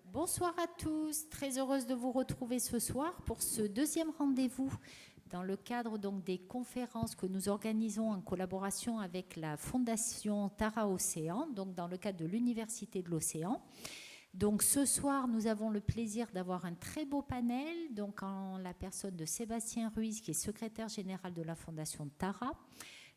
Bonsoir à tous, très heureuse de vous retrouver ce soir pour ce deuxième rendez-vous dans le cadre donc des conférences que nous organisons en collaboration avec la Fondation Tara Océan, donc dans le cadre de l'Université de l'Océan. Donc ce soir, nous avons le plaisir d'avoir un très beau panel, donc en la personne de Sébastien Ruiz, qui est secrétaire général de la Fondation Tara.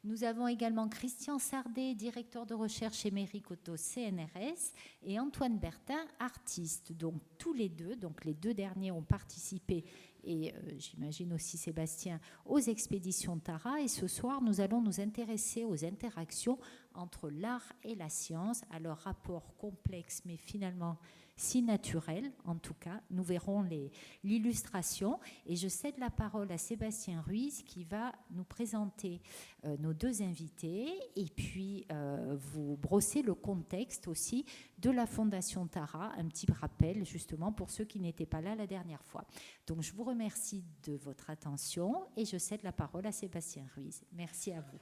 Nous avons également Christian Sardet, directeur de recherche émérite au CNRS, et Antoine Bertin, artiste. Donc tous les deux, donc les deux derniers ont participé, et j'imagine aussi Sébastien, aux expéditions Tara. Et ce soir, nous allons nous intéresser aux interactions entre l'art et la science, à leur rapport complexe, mais finalement si naturel, en tout cas. Nous verrons l'illustration. Et je cède la parole à Sébastien Ruiz qui va nous présenter nos deux invités et puis vous brosser le contexte aussi de la Fondation Tara, un petit rappel justement pour ceux qui n'étaient pas là la dernière fois. Donc je vous remercie de votre attention et je cède la parole à Sébastien Ruiz. Merci à vous.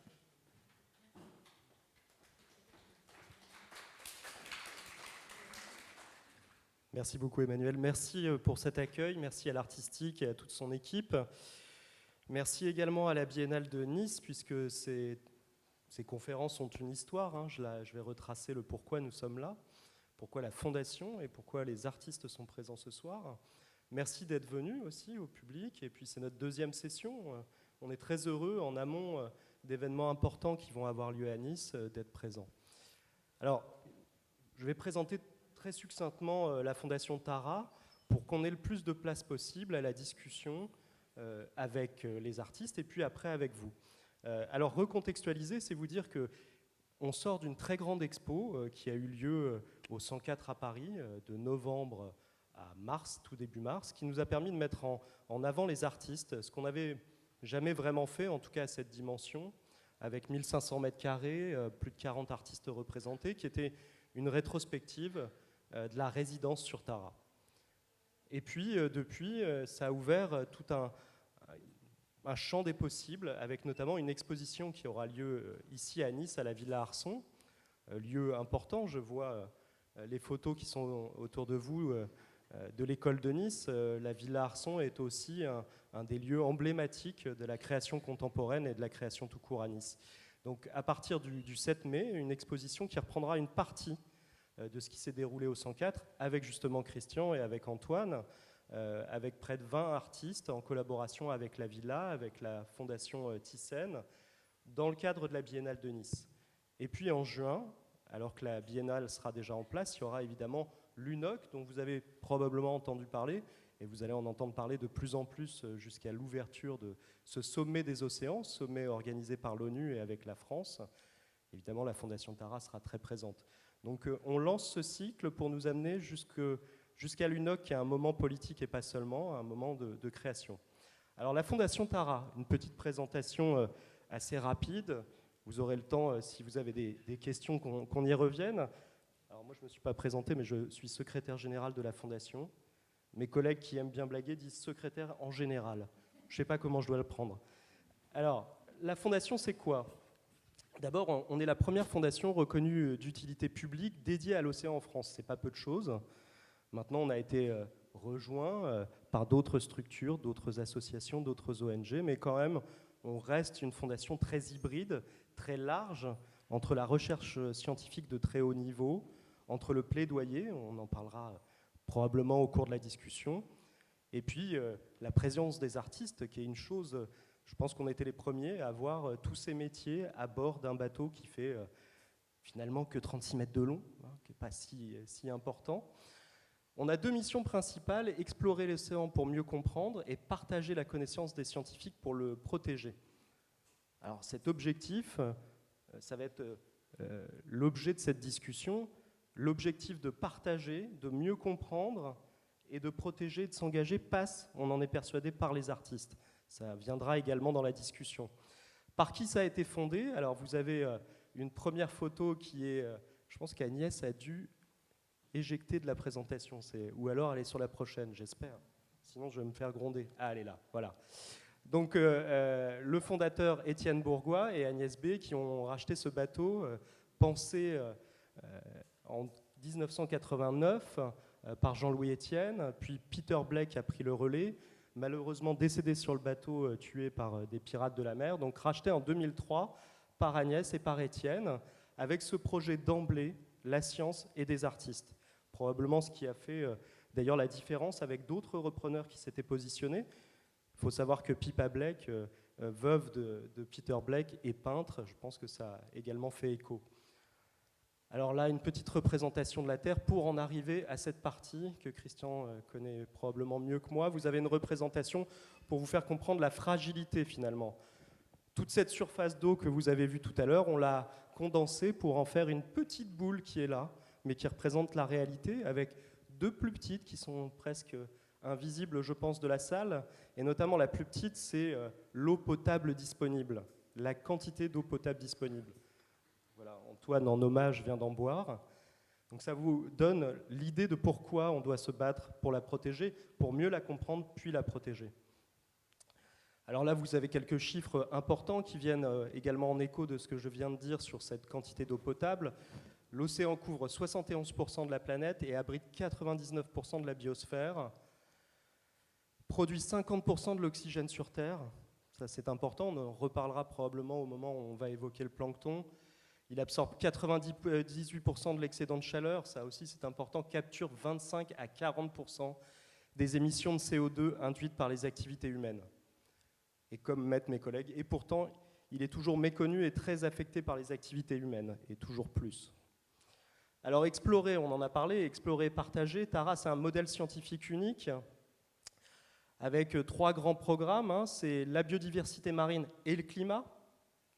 Merci beaucoup Emmanuel, merci pour cet accueil, merci à l'Artistique et à toute son équipe. Merci également à la Biennale de Nice, puisque ces conférences ont une histoire. Hein. Je vais retracer le pourquoi nous sommes là, pourquoi la Fondation et pourquoi les artistes sont présents ce soir. Merci d'être venus aussi au public, et puis c'est notre deuxième session. On est très heureux en amont d'événements importants qui vont avoir lieu à Nice d'être présents. Alors, je vais présenter très succinctement la Fondation Tara pour qu'on ait le plus de place possible à la discussion avec les artistes et puis après avec vous. Alors recontextualiser, c'est vous dire qu'on sort d'une très grande expo qui a eu lieu au 104 à Paris de novembre à mars, tout début mars, qui nous a permis de mettre en avant les artistes, ce qu'on n'avait jamais vraiment fait, en tout cas à cette dimension, avec 1500 mètres carrés, plus de 40 artistes représentés, qui était une rétrospective de la résidence sur Tara. Et puis, depuis, ça a ouvert tout un champ des possibles, avec notamment une exposition qui aura lieu ici à Nice, à la Villa Arson, lieu important. Je vois les photos qui sont autour de vous de l'école de Nice. La Villa Arson est aussi un des lieux emblématiques de la création contemporaine et de la création tout court à Nice. Donc, à partir du 7 mai, une exposition qui reprendra une partie de ce qui s'est déroulé au 104 avec justement Christian et avec Antoine, avec près de 20 artistes en collaboration avec la Villa, avec la Fondation Thyssen, dans le cadre de la Biennale de Nice. Et puis en juin, alors que la Biennale sera déjà en place, il y aura évidemment l'UNOC, dont vous avez probablement entendu parler, et vous allez en entendre parler de plus en plus jusqu'à l'ouverture de ce sommet des océans, sommet organisé par l'ONU et avec la France. Évidemment, la Fondation Tara sera très présente. Donc on lance ce cycle pour nous amener jusqu'à l'UNOC, qui est un moment politique et pas seulement, un moment de création. Alors la Fondation Tara, une petite présentation assez rapide. Vous aurez le temps, si vous avez des questions, qu'on y revienne. Alors moi je ne me suis pas présenté, mais je suis secrétaire général de la Fondation. Mes collègues qui aiment bien blaguer disent secrétaire en général. Je ne sais pas comment je dois le prendre. Alors, la Fondation, c'est quoi ? D'abord, on est la première fondation reconnue d'utilité publique dédiée à l'océan en France. Ce n'est pas peu de choses. Maintenant, on a été rejoint par d'autres structures, d'autres associations, d'autres ONG, mais quand même, on reste une fondation très hybride, très large, entre la recherche scientifique de très haut niveau, entre le plaidoyer, on en parlera probablement au cours de la discussion, et puis la présence des artistes, qui est une chose... Je pense qu'on a été les premiers à voir tous ces métiers à bord d'un bateau qui fait finalement que 36 mètres de long, hein, qui n'est pas si important. On a deux missions principales, explorer l'océan pour mieux comprendre et partager la connaissance des scientifiques pour le protéger. Alors cet objectif, ça va être l'objet de cette discussion, l'objectif de partager, de mieux comprendre et de protéger, de s'engager passe, on en est persuadé, par les artistes. Ça viendra également dans la discussion. Par qui ça a été fondé ? Alors vous avez une première photo qui est, je pense qu'Agnès a dû éjecter de la présentation, ou alors elle est sur la prochaine, j'espère. Sinon je vais me faire gronder. Ah, elle est là, voilà. Donc le fondateur Étienne Bourgois et Agnès B qui ont racheté ce bateau pensé en 1989 par Jean-Louis Etienne, puis Peter Blake a pris le relais, malheureusement décédé sur le bateau, tué par des pirates de la mer, donc racheté en 2003 par Agnès et par Etienne, avec ce projet d'emblée, la science et des artistes. Probablement ce qui a fait d'ailleurs la différence avec d'autres repreneurs qui s'étaient positionnés. Il faut savoir que Pippa Blake, veuve de Peter Blake, est peintre. Je pense que ça a également fait écho. Alors là, une petite représentation de la Terre pour en arriver à cette partie que Christian connaît probablement mieux que moi. Vous avez une représentation pour vous faire comprendre la fragilité finalement. Toute cette surface d'eau que vous avez vue tout à l'heure, on l'a condensée pour en faire une petite boule qui est là, mais qui représente la réalité, avec deux plus petites qui sont presque invisibles, je pense, de la salle. Et notamment la plus petite, c'est l'eau potable disponible, la quantité d'eau potable disponible. Voilà, Antoine, en hommage, vient d'en boire. Donc ça vous donne l'idée de pourquoi on doit se battre pour la protéger, pour mieux la comprendre, puis la protéger. Alors là, vous avez quelques chiffres importants qui viennent également en écho de ce que je viens de dire sur cette quantité d'eau potable. L'océan couvre 71% de la planète et abrite 99% de la biosphère, produit 50% de l'oxygène sur Terre. Ça, c'est important, on en reparlera probablement au moment où on va évoquer le plancton. Il absorbe 98% de l'excédent de chaleur, ça aussi c'est important, capture 25 à 40% des émissions de CO2 induites par les activités humaines. Et comme mettent mes collègues, et pourtant il est toujours méconnu et très affecté par les activités humaines, et toujours plus. Alors explorer, on en a parlé, explorer et partager, Tara c'est un modèle scientifique unique, avec 3 grands programmes, c'est la biodiversité marine et le climat,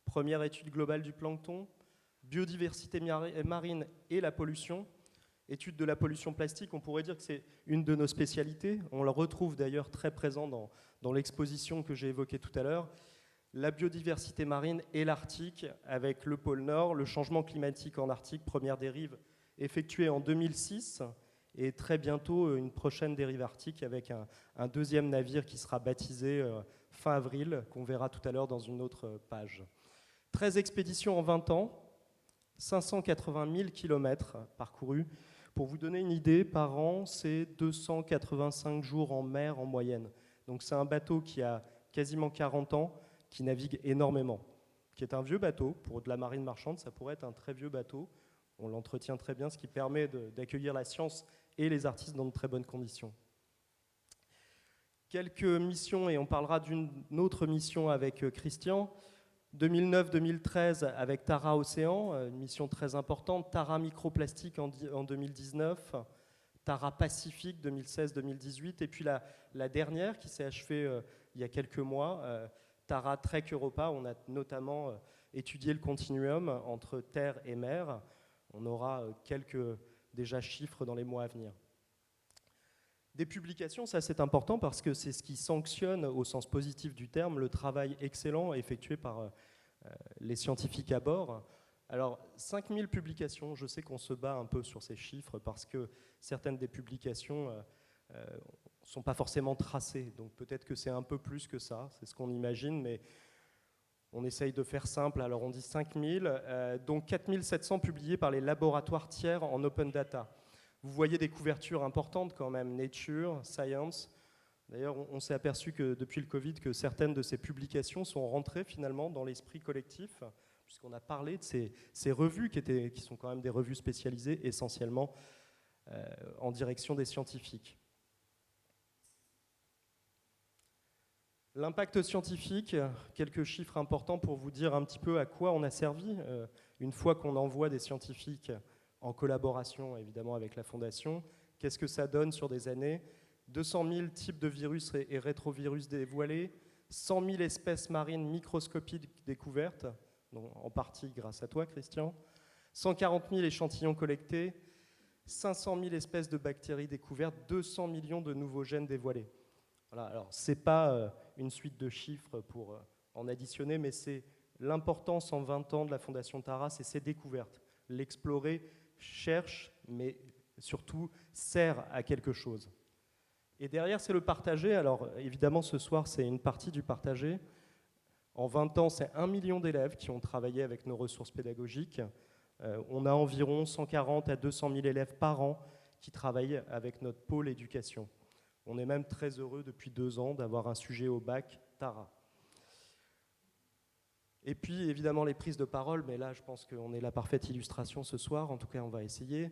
première étude globale du plancton, biodiversité marine et la pollution, étude de la pollution plastique, on pourrait dire que c'est une de nos spécialités, on la retrouve d'ailleurs très présent dans l'exposition que j'ai évoquée tout à l'heure, la biodiversité marine et l'Arctique, avec le pôle Nord, le changement climatique en Arctique, première dérive effectuée en 2006, et très bientôt une prochaine dérive arctique avec un deuxième navire qui sera baptisé fin avril, qu'on verra tout à l'heure dans une autre page. 13 expéditions en 20 ans, 580 000 km parcourus. Pour vous donner une idée, par an, c'est 285 jours en mer en moyenne. Donc c'est un bateau qui a quasiment 40 ans, qui navigue énormément, qui est un vieux bateau. Pour de la marine marchande, ça pourrait être un très vieux bateau. On l'entretient très bien, ce qui permet d'accueillir la science et les artistes dans de très bonnes conditions. Quelques missions, et on parlera d'une autre mission avec Christian. 2009-2013 avec Tara Océan, une mission très importante. Tara Microplastique en 2019. Tara Pacifique 2016-2018. Et puis la dernière qui s'est achevée il y a quelques mois, Tara Trek Europa. On a notamment étudié le continuum entre terre et mer. On aura quelques déjà chiffres dans les mois à venir. Des publications, ça c'est important parce que c'est ce qui sanctionne au sens positif du terme le travail excellent effectué par les scientifiques à bord. Alors 5000 publications, je sais qu'on se bat un peu sur ces chiffres parce que certaines des publications ne sont pas forcément tracées, donc peut-être que c'est un peu plus que ça, c'est ce qu'on imagine, mais on essaye de faire simple, alors on dit 5000, donc 4700 publiés par les laboratoires tiers en open data. Vous voyez des couvertures importantes quand même, Nature, Science. D'ailleurs, on s'est aperçu que depuis le Covid, que certaines de ces publications sont rentrées finalement dans l'esprit collectif, puisqu'on a parlé de ces revues qui sont quand même des revues spécialisées essentiellement en direction des scientifiques. L'impact scientifique, quelques chiffres importants pour vous dire un petit peu à quoi on a servi une fois qu'on envoie des scientifiques en collaboration évidemment avec la Fondation. Qu'est-ce que ça donne sur des années? 200 000 types de virus et rétrovirus dévoilés, 100 000 espèces marines microscopiques découvertes, donc en partie grâce à toi Christian, 140 000 échantillons collectés, 500 000 espèces de bactéries découvertes, 200 millions de nouveaux gènes dévoilés. Voilà, alors ce n'est pas une suite de chiffres pour en additionner, mais c'est l'importance en 20 ans de la Fondation Tara, c'est ses découvertes. L'explorer cherche, mais surtout sert à quelque chose. Et derrière, c'est le partager. Alors évidemment, ce soir, c'est une partie du partager. En 20 ans, c'est 1 million d'élèves qui ont travaillé avec nos ressources pédagogiques. On a environ 140 à 200 000 élèves par an qui travaillent avec notre pôle éducation. On est même très heureux depuis 2 ans d'avoir un sujet au bac Tara. Et puis évidemment les prises de parole, mais là je pense qu'on est la parfaite illustration ce soir, en tout cas on va essayer.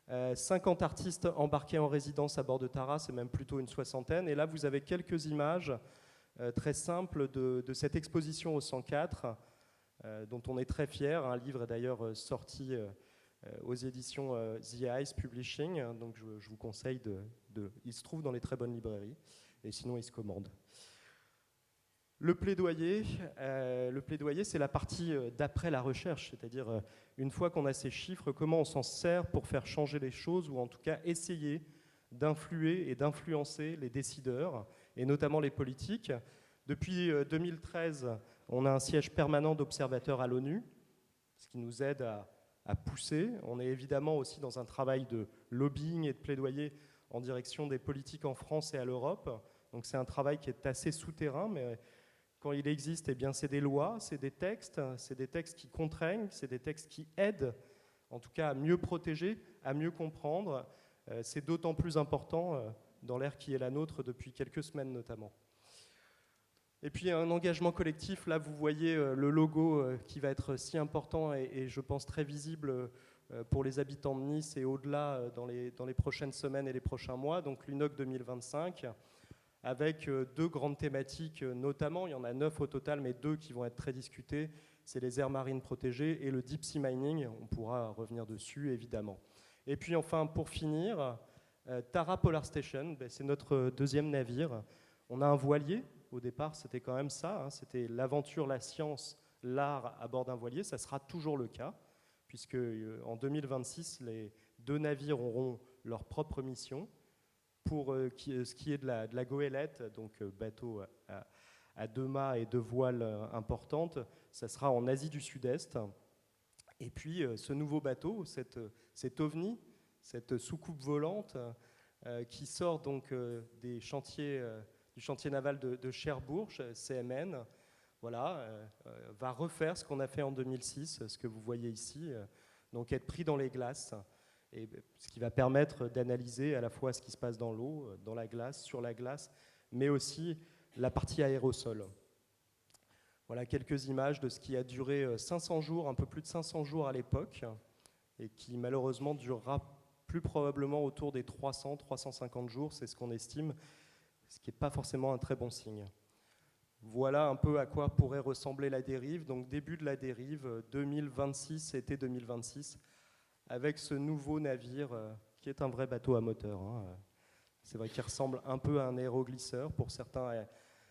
50 artistes embarqués en résidence à bord de Tara, c'est même plutôt une soixantaine. Et là vous avez quelques images très simples de cette exposition au 104, dont on est très fiers. Un livre est d'ailleurs sorti aux éditions The Ice Publishing, donc je vous conseille il se trouve dans les très bonnes librairies, et sinon il se commande. Le plaidoyer, c'est la partie d'après la recherche, c'est-à-dire une fois qu'on a ces chiffres, comment on s'en sert pour faire changer les choses, ou en tout cas essayer d'influer et d'influencer les décideurs, et notamment les politiques. Depuis 2013, on a un siège permanent d'observateurs à l'ONU, ce qui nous aide à pousser. On est évidemment aussi dans un travail de lobbying et de plaidoyer en direction des politiques en France et à l'Europe. Donc c'est un travail qui est assez souterrain, mais quand il existe, eh bien, c'est des lois, c'est des textes qui contraignent, c'est des textes qui aident, en tout cas, à mieux protéger, à mieux comprendre. C'est d'autant plus important dans l'ère qui est la nôtre depuis quelques semaines notamment. Et puis un engagement collectif, là vous voyez le logo qui va être si important et je pense très visible pour les habitants de Nice et au-delà dans les prochaines semaines et les prochains mois, donc l'UNOC 2025, avec 2 grandes thématiques notamment, il y en a 9 au total, mais 2 qui vont être très discutées, c'est les aires marines protégées et le deep sea mining, on pourra revenir dessus évidemment. Et puis enfin pour finir, Tara Polar Station, c'est notre 2e navire, on a un voilier. Au départ, c'était quand même ça, hein, c'était l'aventure, la science, l'art à bord d'un voilier. Ça sera toujours le cas, puisque en 2026, les 2 navires auront leur propre mission. Pour ce qui est de la goélette, donc bateau à 2 mâts et 2 voiles importantes, ça sera en Asie du Sud-Est. Et puis ce nouveau bateau, cet ovni, cette soucoupe volante qui sort donc des chantiers... du chantier naval de Cherbourg, CMN, voilà, va refaire ce qu'on a fait en 2006, ce que vous voyez ici, donc être pris dans les glaces, et ce qui va permettre d'analyser à la fois ce qui se passe dans l'eau, dans la glace, sur la glace, mais aussi la partie aérosol. Voilà quelques images de ce qui a duré 500 jours, un peu plus de 500 jours à l'époque, et qui malheureusement durera plus probablement autour des 300-350 jours, c'est ce qu'on estime, ce qui n'est pas forcément un très bon signe. Voilà un peu à quoi pourrait ressembler la dérive. Donc début de la dérive, 2026, été 2026, avec ce nouveau navire qui est un vrai bateau à moteur. Hein. C'est vrai qu'il ressemble un peu à un aéroglisseur, pour certains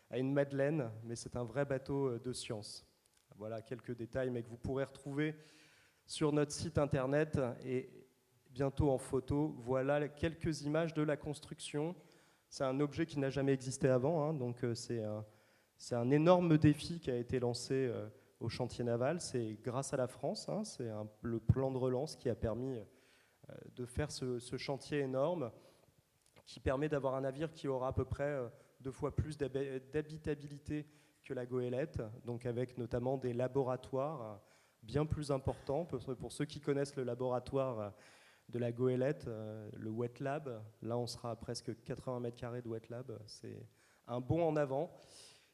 à une Madeleine, mais c'est un vrai bateau de science. Voilà quelques détails, mais que vous pourrez retrouver sur notre site internet et bientôt en photo. Voilà quelques images de la construction. C'est un objet qui n'a jamais existé avant, hein, donc c'est un énorme défi qui a été lancé au chantier naval. C'est grâce à la France, hein, c'est le plan de relance qui a permis de faire ce chantier énorme, qui permet d'avoir un navire qui aura à peu près 2 fois plus d'habitabilité que la goélette, donc avec notamment des laboratoires bien plus importants. Pour ceux qui connaissent le laboratoire de la goélette, le wet lab, là on sera à presque 80 mètres carrés de wet lab, c'est un bond en avant.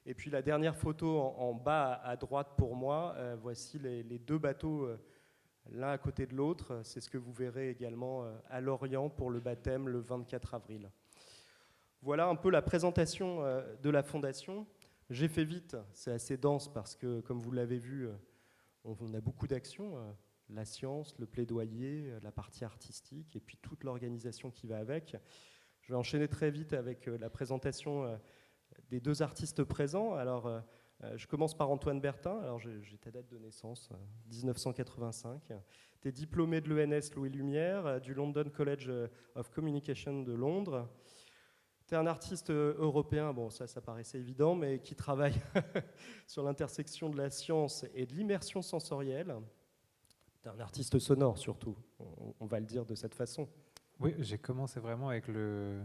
Et puis la dernière photo en bas à droite pour moi, voici les 2 bateaux l'un à côté de l'autre, c'est ce que vous verrez également à Lorient pour le baptême le 24 avril. Voilà un peu la présentation de la fondation. J'ai fait vite, c'est assez dense parce que comme vous l'avez vu, on a beaucoup d'actions. La science, le plaidoyer, la partie artistique et puis toute l'organisation qui va avec. Je vais enchaîner très vite avec la présentation des 2 artistes présents. Alors, je commence par Antoine Bertin. Alors, j'ai ta date de naissance, 1985. Tu es diplômé de l'ENS Louis Lumière, du London College of Communication de Londres. Tu es un artiste européen, bon ça paraissait évident, mais qui travaille sur l'intersection de la science et de l'immersion sensorielle. Tu es un artiste sonore surtout, on va le dire de cette façon. Oui, j'ai commencé vraiment avec le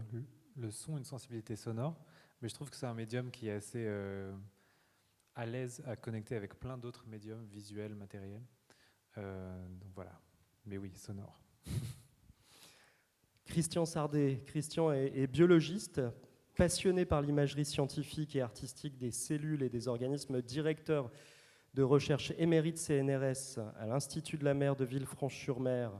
son, une sensibilité sonore, mais je trouve que c'est un médium qui est assez à l'aise à connecter avec plein d'autres médiums visuels, matériels. Donc voilà. Mais oui, sonore. Christian Sardet. Christian est biologiste, passionné par l'imagerie scientifique et artistique des cellules et des organismes, directeur de recherche émérite CNRS à l'Institut de la mer de Villefranche-sur-Mer.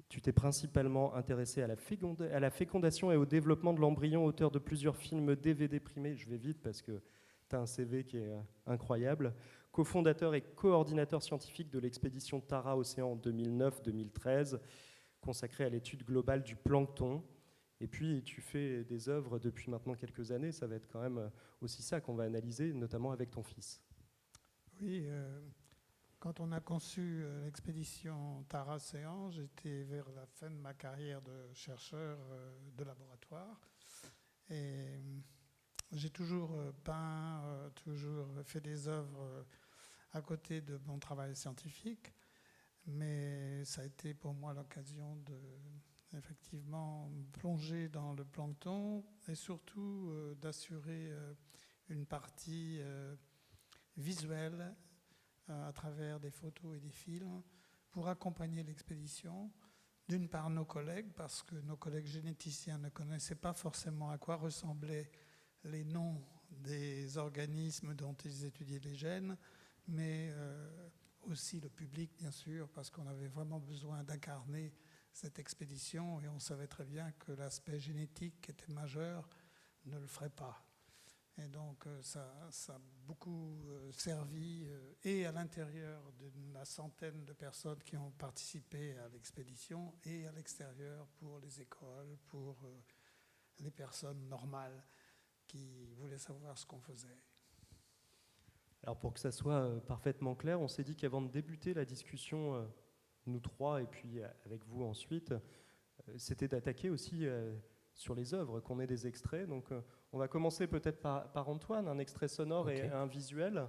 Tu t'es principalement intéressé à la fécondation et au développement de l'embryon, auteur de plusieurs films DVD primés. Je vais vite parce que tu as un CV qui est incroyable. Cofondateur et coordinateur scientifique de l'expédition Tara Océan en 2009-2013, consacrée à l'étude globale du plancton. Et puis, tu fais des œuvres depuis maintenant quelques années. Ça va être quand même aussi ça qu'on va analyser, notamment avec ton fils. Oui, quand on a conçu l'expédition Tara Océan, j'étais vers la fin de ma carrière de chercheur de laboratoire. Et j'ai toujours peint, toujours fait des œuvres à côté de mon travail scientifique. Mais ça a été pour moi l'occasion de effectivement plonger dans le plancton et surtout d'assurer une partie visuelle à travers des photos et des films pour accompagner l'expédition. D'une part nos collègues, parce que nos collègues généticiens ne connaissaient pas forcément à quoi ressemblaient les noms des organismes dont ils étudiaient les gènes, mais aussi le public, bien sûr, parce qu'on avait vraiment besoin d'incarner cette expédition et on savait très bien que l'aspect génétique qui était majeur ne le ferait pas. Et donc ça a beaucoup servi et à l'intérieur de la centaine de personnes qui ont participé à l'expédition et à l'extérieur pour les écoles, pour les personnes normales qui voulaient savoir ce qu'on faisait. Alors pour que ça soit parfaitement clair, on s'est dit qu'avant de débuter la discussion, nous trois et puis avec vous ensuite, c'était d'attaquer aussi sur les œuvres, qu'on ait des extraits. Donc on va commencer peut-être par Antoine, un extrait sonore okay. Et un visuel.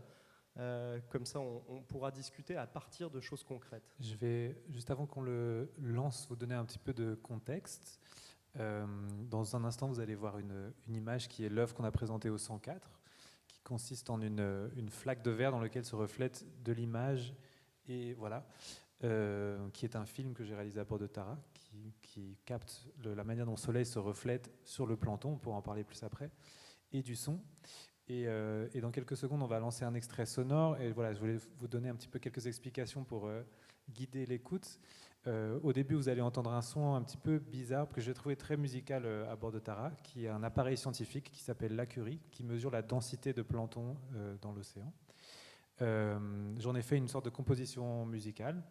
Comme ça, on pourra discuter à partir de choses concrètes. Je vais, juste avant qu'on le lance, vous donner un petit peu de contexte. Dans un instant, vous allez voir une image qui est l'œuvre qu'on a présentée au 104, qui consiste en une flaque de verre dans laquelle se reflète de l'image, et voilà, qui est un film que j'ai réalisé à bord de Tara, qui capte la manière dont le soleil se reflète sur le plancton, on pourra en parler plus après, et du son. Et dans quelques secondes, on va lancer un extrait sonore. Et voilà, je voulais vous donner un petit peu quelques explications pour guider l'écoute. Au début, vous allez entendre un son un petit peu bizarre, que j'ai trouvé très musical à bord de Tara, qui est un appareil scientifique qui s'appelle l'Acurie, qui mesure la densité de plancton dans l'océan. J'en ai fait une sorte de composition musicale.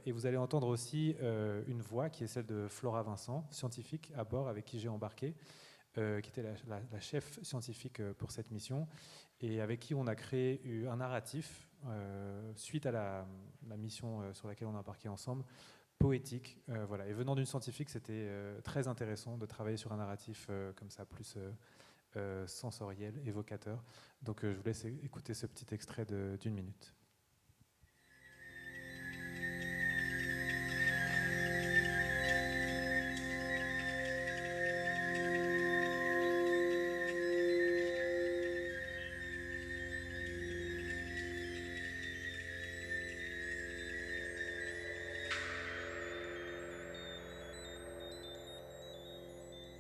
Et vous allez entendre aussi une voix qui est celle de Flora Vincent, scientifique à bord, avec qui j'ai embarqué, qui était la chef scientifique pour cette mission, et avec qui on a créé un narratif suite à la mission sur laquelle on a embarqué ensemble, poétique. Voilà. Et venant d'une scientifique, c'était très intéressant de travailler sur un narratif comme ça, plus sensoriel, évocateur. Donc je vous laisse écouter ce petit extrait d'1 minute.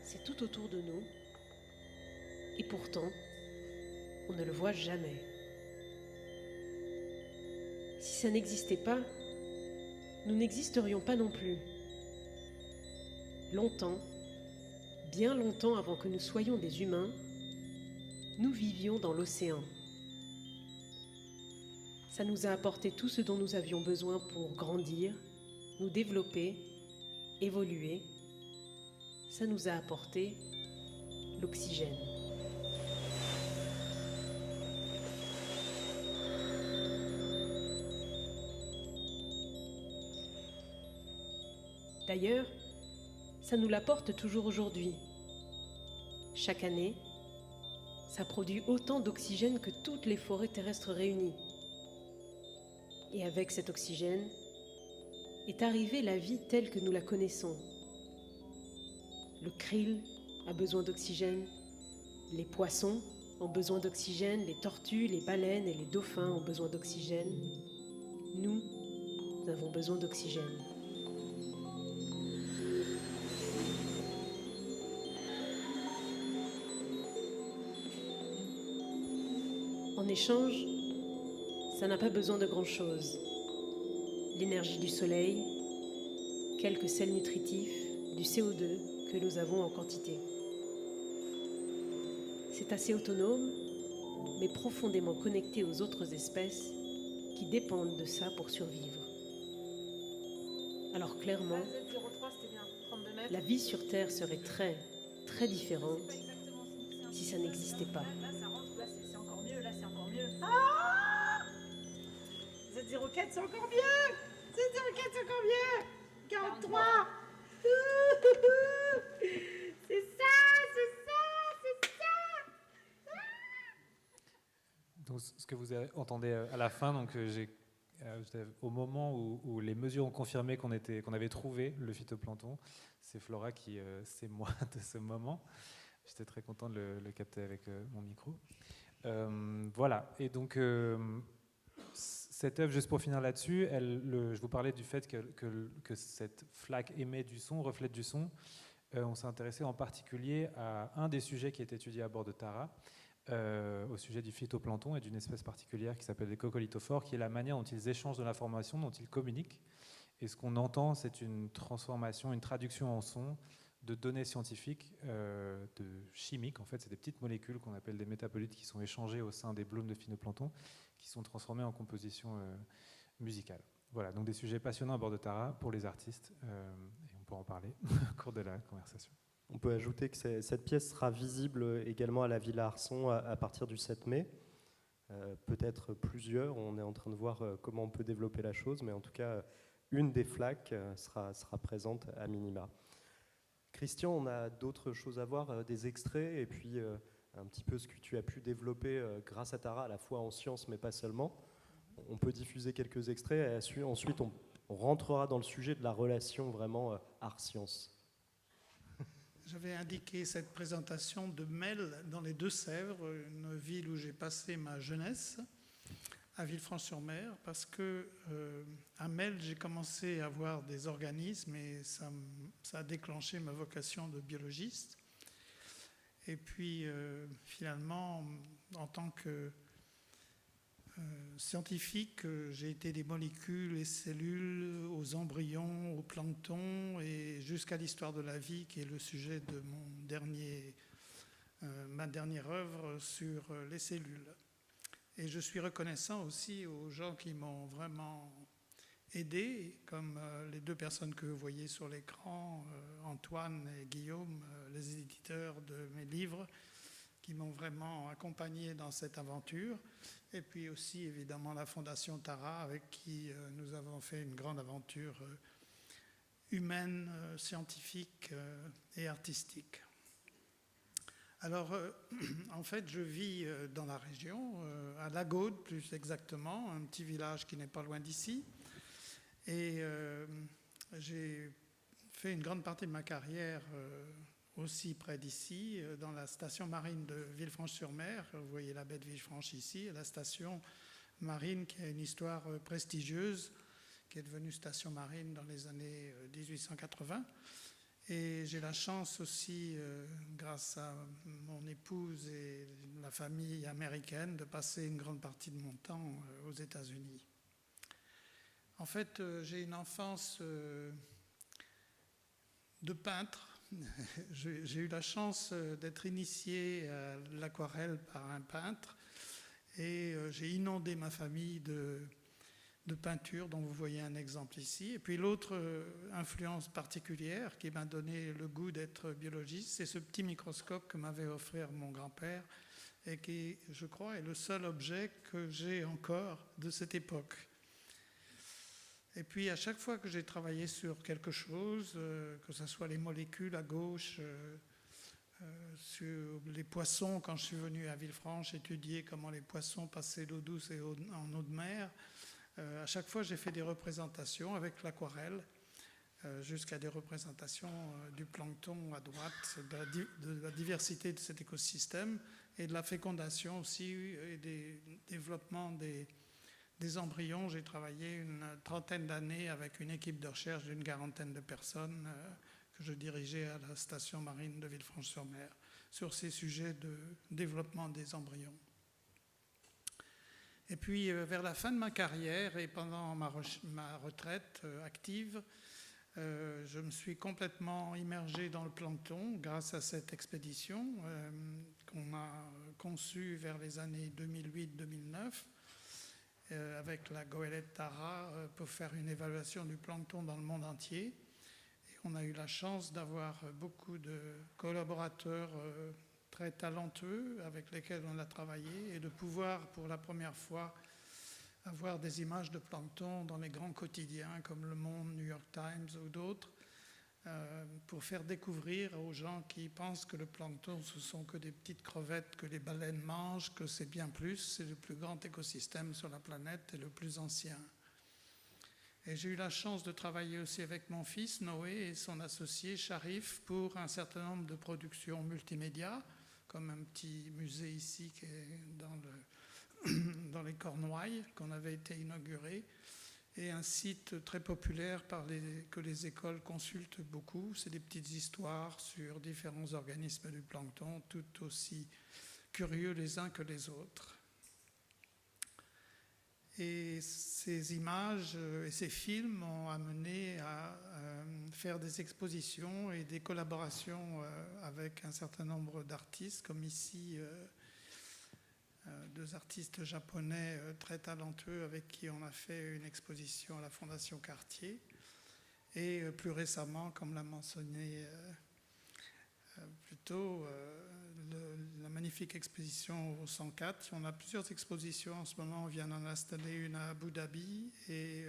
C'est tout autour de nous, et pourtant, on ne le voit jamais. Si ça n'existait pas, nous n'existerions pas non plus. Longtemps, bien longtemps avant que nous soyons des humains, nous vivions dans l'océan. Ça nous a apporté tout ce dont nous avions besoin pour grandir, nous développer, évoluer. Ça nous a apporté l'oxygène. D'ailleurs, ça nous l'apporte toujours aujourd'hui. Chaque année, ça produit autant d'oxygène que toutes les forêts terrestres réunies. Et avec cet oxygène est arrivée la vie telle que nous la connaissons. Le krill a besoin d'oxygène, les poissons ont besoin d'oxygène, les tortues, les baleines et les dauphins ont besoin d'oxygène. Nous, nous avons besoin d'oxygène. En échange, ça n'a pas besoin de grand-chose. L'énergie du soleil, quelques sels nutritifs, du CO2 que nous avons en quantité. C'est assez autonome, mais profondément connecté aux autres espèces qui dépendent de ça pour survivre. Alors clairement, la vie sur Terre serait très, très différente si ça n'existait pas. Z04, c'est encore mieux. Z04, c'est encore mieux. 43. C'est ça. Donc, ce que vous entendez à la fin, donc, au moment où les mesures ont confirmé qu'on avait trouvé le phytoplancton, c'est Flora qui s'émeut de ce moment. J'étais très content de le capter avec mon micro. Voilà, et donc cette œuvre, juste pour finir là-dessus, je vous parlais du fait que cette flaque émet du son, reflète du son. On s'est intéressé en particulier à un des sujets qui est étudié à bord de Tara, au sujet du phytoplancton et d'une espèce particulière qui s'appelle les coccolithophores, qui est la manière dont ils échangent de l'information, dont ils communiquent. Et ce qu'on entend, c'est une transformation, une traduction en son de données scientifiques, de chimiques. En fait, c'est des petites molécules qu'on appelle des métabolites qui sont échangées au sein des blooms de phytoplancton, qui sont transformées en composition musicale. Voilà, donc des sujets passionnants à bord de Tara pour les artistes, et on pourra en parler au cours de la conversation. On peut ajouter que cette pièce sera visible également à la Villa Arson à partir du 7 mai. Peut-être plusieurs, on est en train de voir comment on peut développer la chose, mais en tout cas, une des flaques sera présente à minima. Christian, on a d'autres choses à voir, des extraits, et puis un petit peu ce que tu as pu développer grâce à Tara, à la fois en sciences, mais pas seulement. On peut diffuser quelques extraits, et ensuite on rentrera dans le sujet de la relation vraiment art-science. J'avais indiqué cette présentation de Mel dans les Deux-Sèvres, une ville où j'ai passé ma jeunesse, à Villefranche-sur-Mer, parce que à Mel, j'ai commencé à voir des organismes et ça a déclenché ma vocation de biologiste. Et puis finalement, en tant que scientifique, j'ai été des molécules et cellules aux embryons, au plancton et jusqu'à l'histoire de la vie, qui est le sujet de ma dernière œuvre sur les cellules. Et je suis reconnaissant aussi aux gens qui m'ont vraiment aidé, comme les deux personnes que vous voyez sur l'écran, Antoine et Guillaume, les éditeurs de mes livres, qui m'ont vraiment accompagné dans cette aventure. Et puis aussi, évidemment, la Fondation Tara, avec qui nous avons fait une grande aventure humaine, scientifique et artistique. Alors, en fait, je vis dans la région, à La Gaude, plus exactement, un petit village qui n'est pas loin d'ici. Et j'ai fait une grande partie de ma carrière aussi près d'ici, dans la station marine de Villefranche-sur-Mer. Vous voyez la baie de Villefranche ici, la station marine qui a une histoire prestigieuse, qui est devenue station marine dans les années 1880. Et j'ai la chance aussi, grâce à mon épouse et la famille américaine, de passer une grande partie de mon temps aux États-Unis. En fait, j'ai une enfance de peintre. J'ai eu la chance d'être initié à l'aquarelle par un peintre et j'ai inondé ma famille de peinture, dont vous voyez un exemple ici. Et puis l'autre influence particulière qui m'a donné le goût d'être biologiste, c'est ce petit microscope que m'avait offert mon grand-père et qui, je crois, est le seul objet que j'ai encore de cette époque. Et puis à chaque fois que j'ai travaillé sur quelque chose, que ce soit les molécules à gauche, sur les poissons, quand je suis venu à Villefranche étudier comment les poissons passaient d'eau douce et en eau de mer, à chaque fois j'ai fait des représentations avec l'aquarelle, jusqu'à des représentations du plancton à droite, de la diversité de cet écosystème et de la fécondation aussi et des développements des des embryons, j'ai travaillé une trentaine d'années avec une équipe de recherche d'une quarantaine de personnes que je dirigeais à la station marine de Villefranche-sur-Mer sur ces sujets de développement des embryons. Et puis, vers la fin de ma carrière et pendant ma retraite active, je me suis complètement immergé dans le plancton grâce à cette expédition qu'on a conçue vers les années 2008-2009 avec la goélette Tara pour faire une évaluation du plancton dans le monde entier. Et on a eu la chance d'avoir beaucoup de collaborateurs très talentueux avec lesquels on a travaillé et de pouvoir pour la première fois avoir des images de plancton dans les grands quotidiens comme Le Monde, New York Times ou d'autres pour faire découvrir aux gens qui pensent que le plancton ce sont que des petites crevettes que les baleines mangent, que c'est bien plus, c'est le plus grand écosystème sur la planète et le plus ancien. Et j'ai eu la chance de travailler aussi avec mon fils Noé et son associé Sharif pour un certain nombre de productions multimédia, comme un petit musée ici qui est dans les Cornouailles, qu'on avait été inauguré, et un site très populaire que les écoles consultent beaucoup. C'est des petites histoires sur différents organismes du plancton, tout aussi curieux les uns que les autres. Et ces images et ces films m'ont amené à faire des expositions et des collaborations avec un certain nombre d'artistes, comme ici deux artistes japonais très talentueux avec qui on a fait une exposition à la Fondation Cartier. Et plus récemment, comme l'a mentionné plus tôt, la magnifique exposition au 104. On a plusieurs expositions en ce moment. On vient d'en installer une à Abu Dhabi et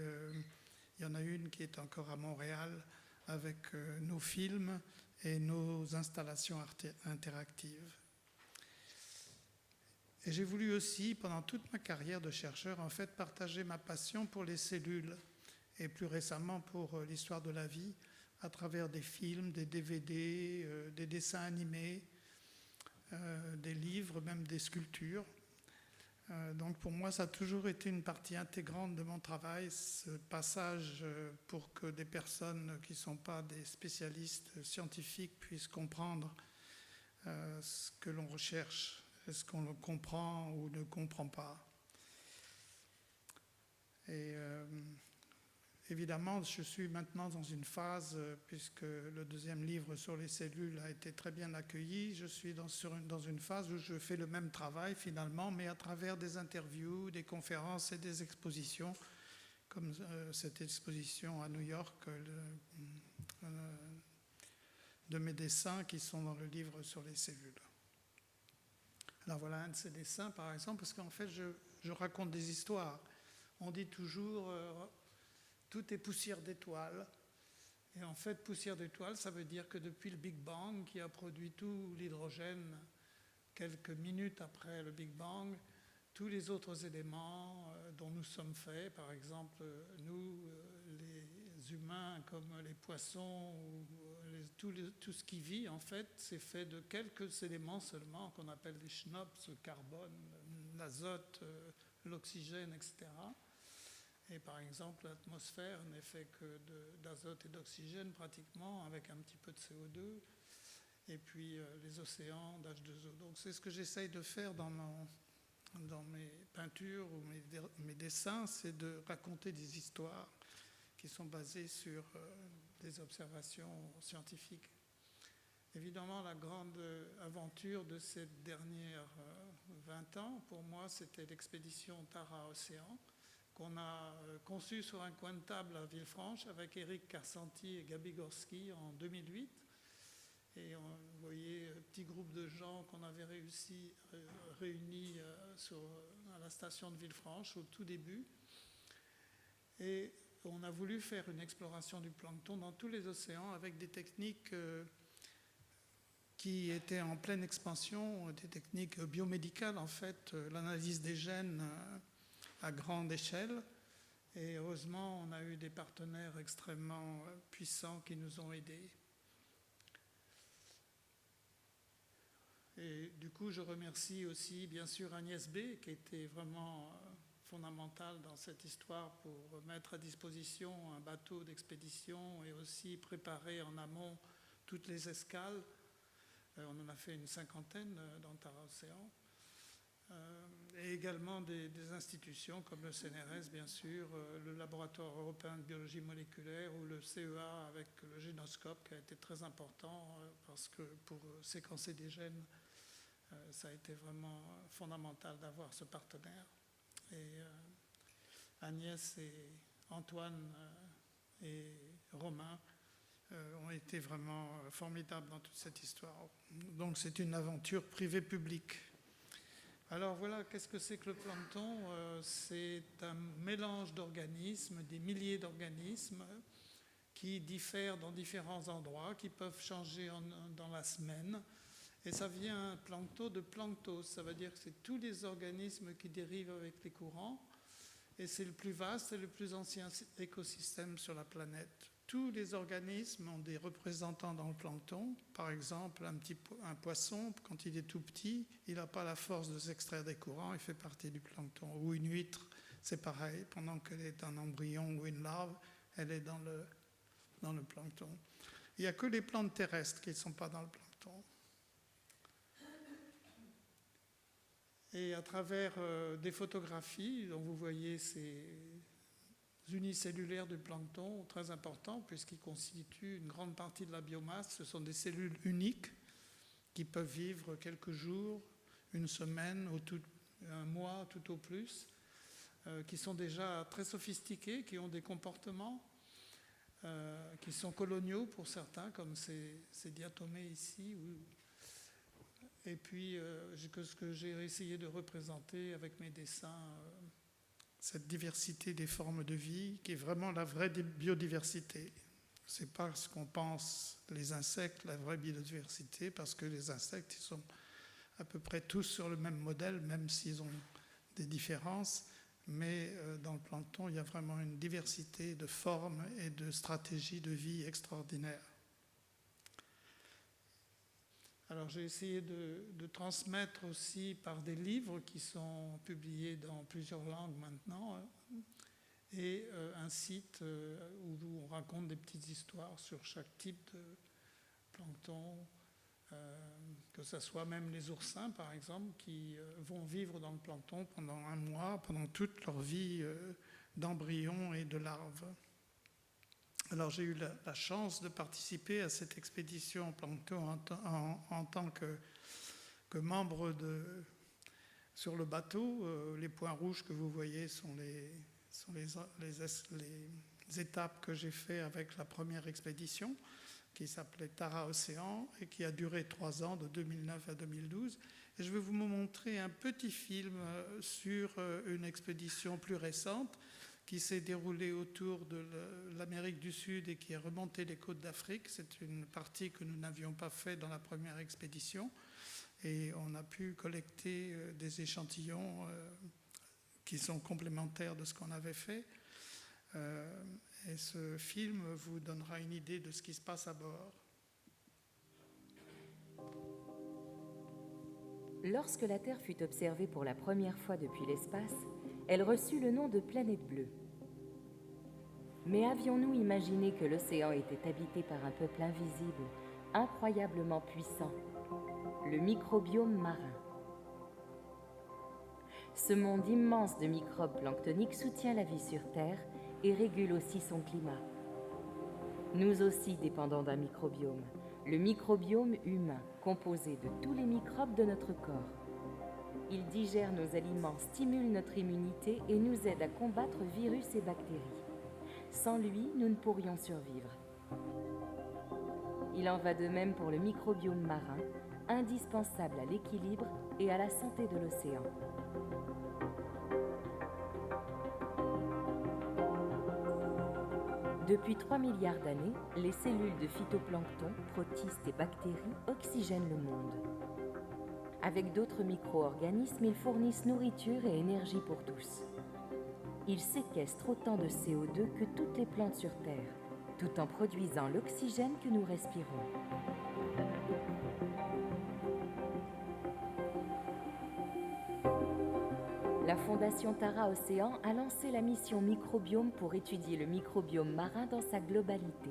il y en a une qui est encore à Montréal avec nos films et nos installations interactives. Et j'ai voulu aussi, pendant toute ma carrière de chercheur, en fait, partager ma passion pour les cellules et plus récemment pour l'histoire de la vie à travers des films, des DVD, des dessins animés, des livres, même des sculptures. Donc pour moi, ça a toujours été une partie intégrante de mon travail, ce passage pour que des personnes qui ne sont pas des spécialistes scientifiques puissent comprendre ce que l'on recherche. Est-ce qu'on le comprend ou ne comprend pas? Et évidemment, je suis maintenant dans une phase, puisque le deuxième livre sur les cellules a été très bien accueilli, je suis dans une phase où je fais le même travail finalement, mais à travers des interviews, des conférences et des expositions, comme cette exposition à New York de mes dessins qui sont dans le livre sur les cellules. Alors voilà un de ces dessins par exemple, parce qu'en fait je raconte des histoires. On dit toujours tout est poussière d'étoiles. Et en fait poussière d'étoiles, ça veut dire que depuis le Big Bang qui a produit tout l'hydrogène quelques minutes après le Big Bang, tous les autres éléments dont nous sommes faits, par exemple nous les humains comme les poissons ou tout ce qui vit en fait, c'est fait de quelques éléments seulement qu'on appelle les schnops, le carbone, l'azote, l'oxygène, etc. Et par exemple, l'atmosphère n'est faite que d'azote et d'oxygène pratiquement, avec un petit peu de CO2, et puis les océans d'H2O. Donc c'est ce que j'essaye de faire dans mes peintures ou mes dessins, c'est de raconter des histoires qui sont basées sur des observations scientifiques. Évidemment, la grande aventure de ces dernières 20 ans, pour moi, c'était l'expédition Tara Océan, qu'on a conçue sur un coin de table à Villefranche avec Eric Karsanti et Gabi Gorski en 2008. Et vous voyez un petit groupe de gens qu'on avait réunis à la station de Villefranche au tout début. Et on a voulu faire une exploration du plancton dans tous les océans avec des techniques qui étaient en pleine expansion, des techniques biomédicales en fait, l'analyse des gènes à grande échelle. Et heureusement, on a eu des partenaires extrêmement puissants qui nous ont aidés. Et du coup, je remercie aussi bien sûr Agnès B, qui était vraiment fondamentale dans cette histoire pour mettre à disposition un bateau d'expédition et aussi préparer en amont toutes les escales. On en a fait une 50aine dans Tara Océan. Et également des institutions comme le CNRS, bien sûr, le Laboratoire européen de biologie moléculaire ou le CEA avec le génoscope qui a été très important parce que pour séquencer des gènes, ça a été vraiment fondamental d'avoir ce partenaire. Et Agnès et Antoine et Romain ont été vraiment formidables dans toute cette histoire. Donc c'est une aventure privée-publique. Alors voilà, qu'est-ce que c'est que le plancton? C'est un mélange d'organismes, des milliers d'organismes qui diffèrent dans différents endroits, qui peuvent changer dans la semaine. Et ça vient plancton de planctos, ça veut dire que c'est tous les organismes qui dérivent avec les courants. Et c'est le plus vaste et le plus ancien écosystème sur la planète. Tous les organismes ont des représentants dans le plancton. Par exemple, un poisson, quand il est tout petit, il n'a pas la force de s'extraire des courants, il fait partie du plancton. Ou une huître, c'est pareil. Pendant qu'elle est un embryon ou une larve, elle est dans le plancton. Il n'y a que les plantes terrestres qui ne sont pas dans le plancton. Et à travers des photographies, dont vous voyez ces unicellulaires du plancton, très importants, puisqu'ils constituent une grande partie de la biomasse. Ce sont des cellules uniques qui peuvent vivre quelques jours, une semaine, un mois tout au plus, qui sont déjà très sophistiquées, qui ont des comportements qui sont coloniaux pour certains, comme ces diatomées ici. Et puis, ce que j'ai essayé de représenter avec mes dessins, cette diversité des formes de vie, qui est vraiment la vraie biodiversité. Ce n'est pas ce qu'on pense, les insectes, la vraie biodiversité, parce que les insectes, ils sont à peu près tous sur le même modèle, même s'ils ont des différences. Mais dans le plancton, il y a vraiment une diversité de formes et de stratégies de vie extraordinaires. Alors j'ai essayé de transmettre aussi par des livres qui sont publiés dans plusieurs langues maintenant, et un site où on raconte des petites histoires sur chaque type de plancton, que ce soit même les oursins par exemple, qui vont vivre dans le plancton pendant un mois, pendant toute leur vie d'embryon et de larves. Alors j'ai eu la chance de participer à cette expédition en plancton en tant que membre sur le bateau. Les points rouges que vous voyez sont les étapes que j'ai faites avec la première expédition qui s'appelait Tara Océan et qui a duré 3 ans, de 2009 à 2012. Et je vais vous montrer un petit film sur une expédition plus récente qui s'est déroulée autour de l'Amérique du Sud et qui est remontée les côtes d'Afrique. C'est une partie que nous n'avions pas faite dans la première expédition. Et on a pu collecter des échantillons qui sont complémentaires de ce qu'on avait fait. Et ce film vous donnera une idée de ce qui se passe à bord. Lorsque la Terre fut observée pour la première fois depuis l'espace, elle reçut le nom de planète bleue. Mais avions-nous imaginé que l'océan était habité par un peuple invisible, incroyablement puissant, le microbiome marin? Ce monde immense de microbes planctoniques soutient la vie sur Terre et régule aussi son climat. Nous aussi dépendons d'un microbiome, le microbiome humain, composé de tous les microbes de notre corps. Il digère nos aliments, stimule notre immunité et nous aide à combattre virus et bactéries. Sans lui, nous ne pourrions survivre. Il en va de même pour le microbiome marin, indispensable à l'équilibre et à la santé de l'océan. Depuis 3 milliards d'années, les cellules de phytoplancton, protistes et bactéries oxygènent le monde. Avec d'autres micro-organismes, ils fournissent nourriture et énergie pour tous. Ils séquestrent autant de CO2 que toutes les plantes sur Terre, tout en produisant l'oxygène que nous respirons. La la Fondation Tara Océan a lancé la mission Microbiome pour étudier le microbiome marin dans sa globalité.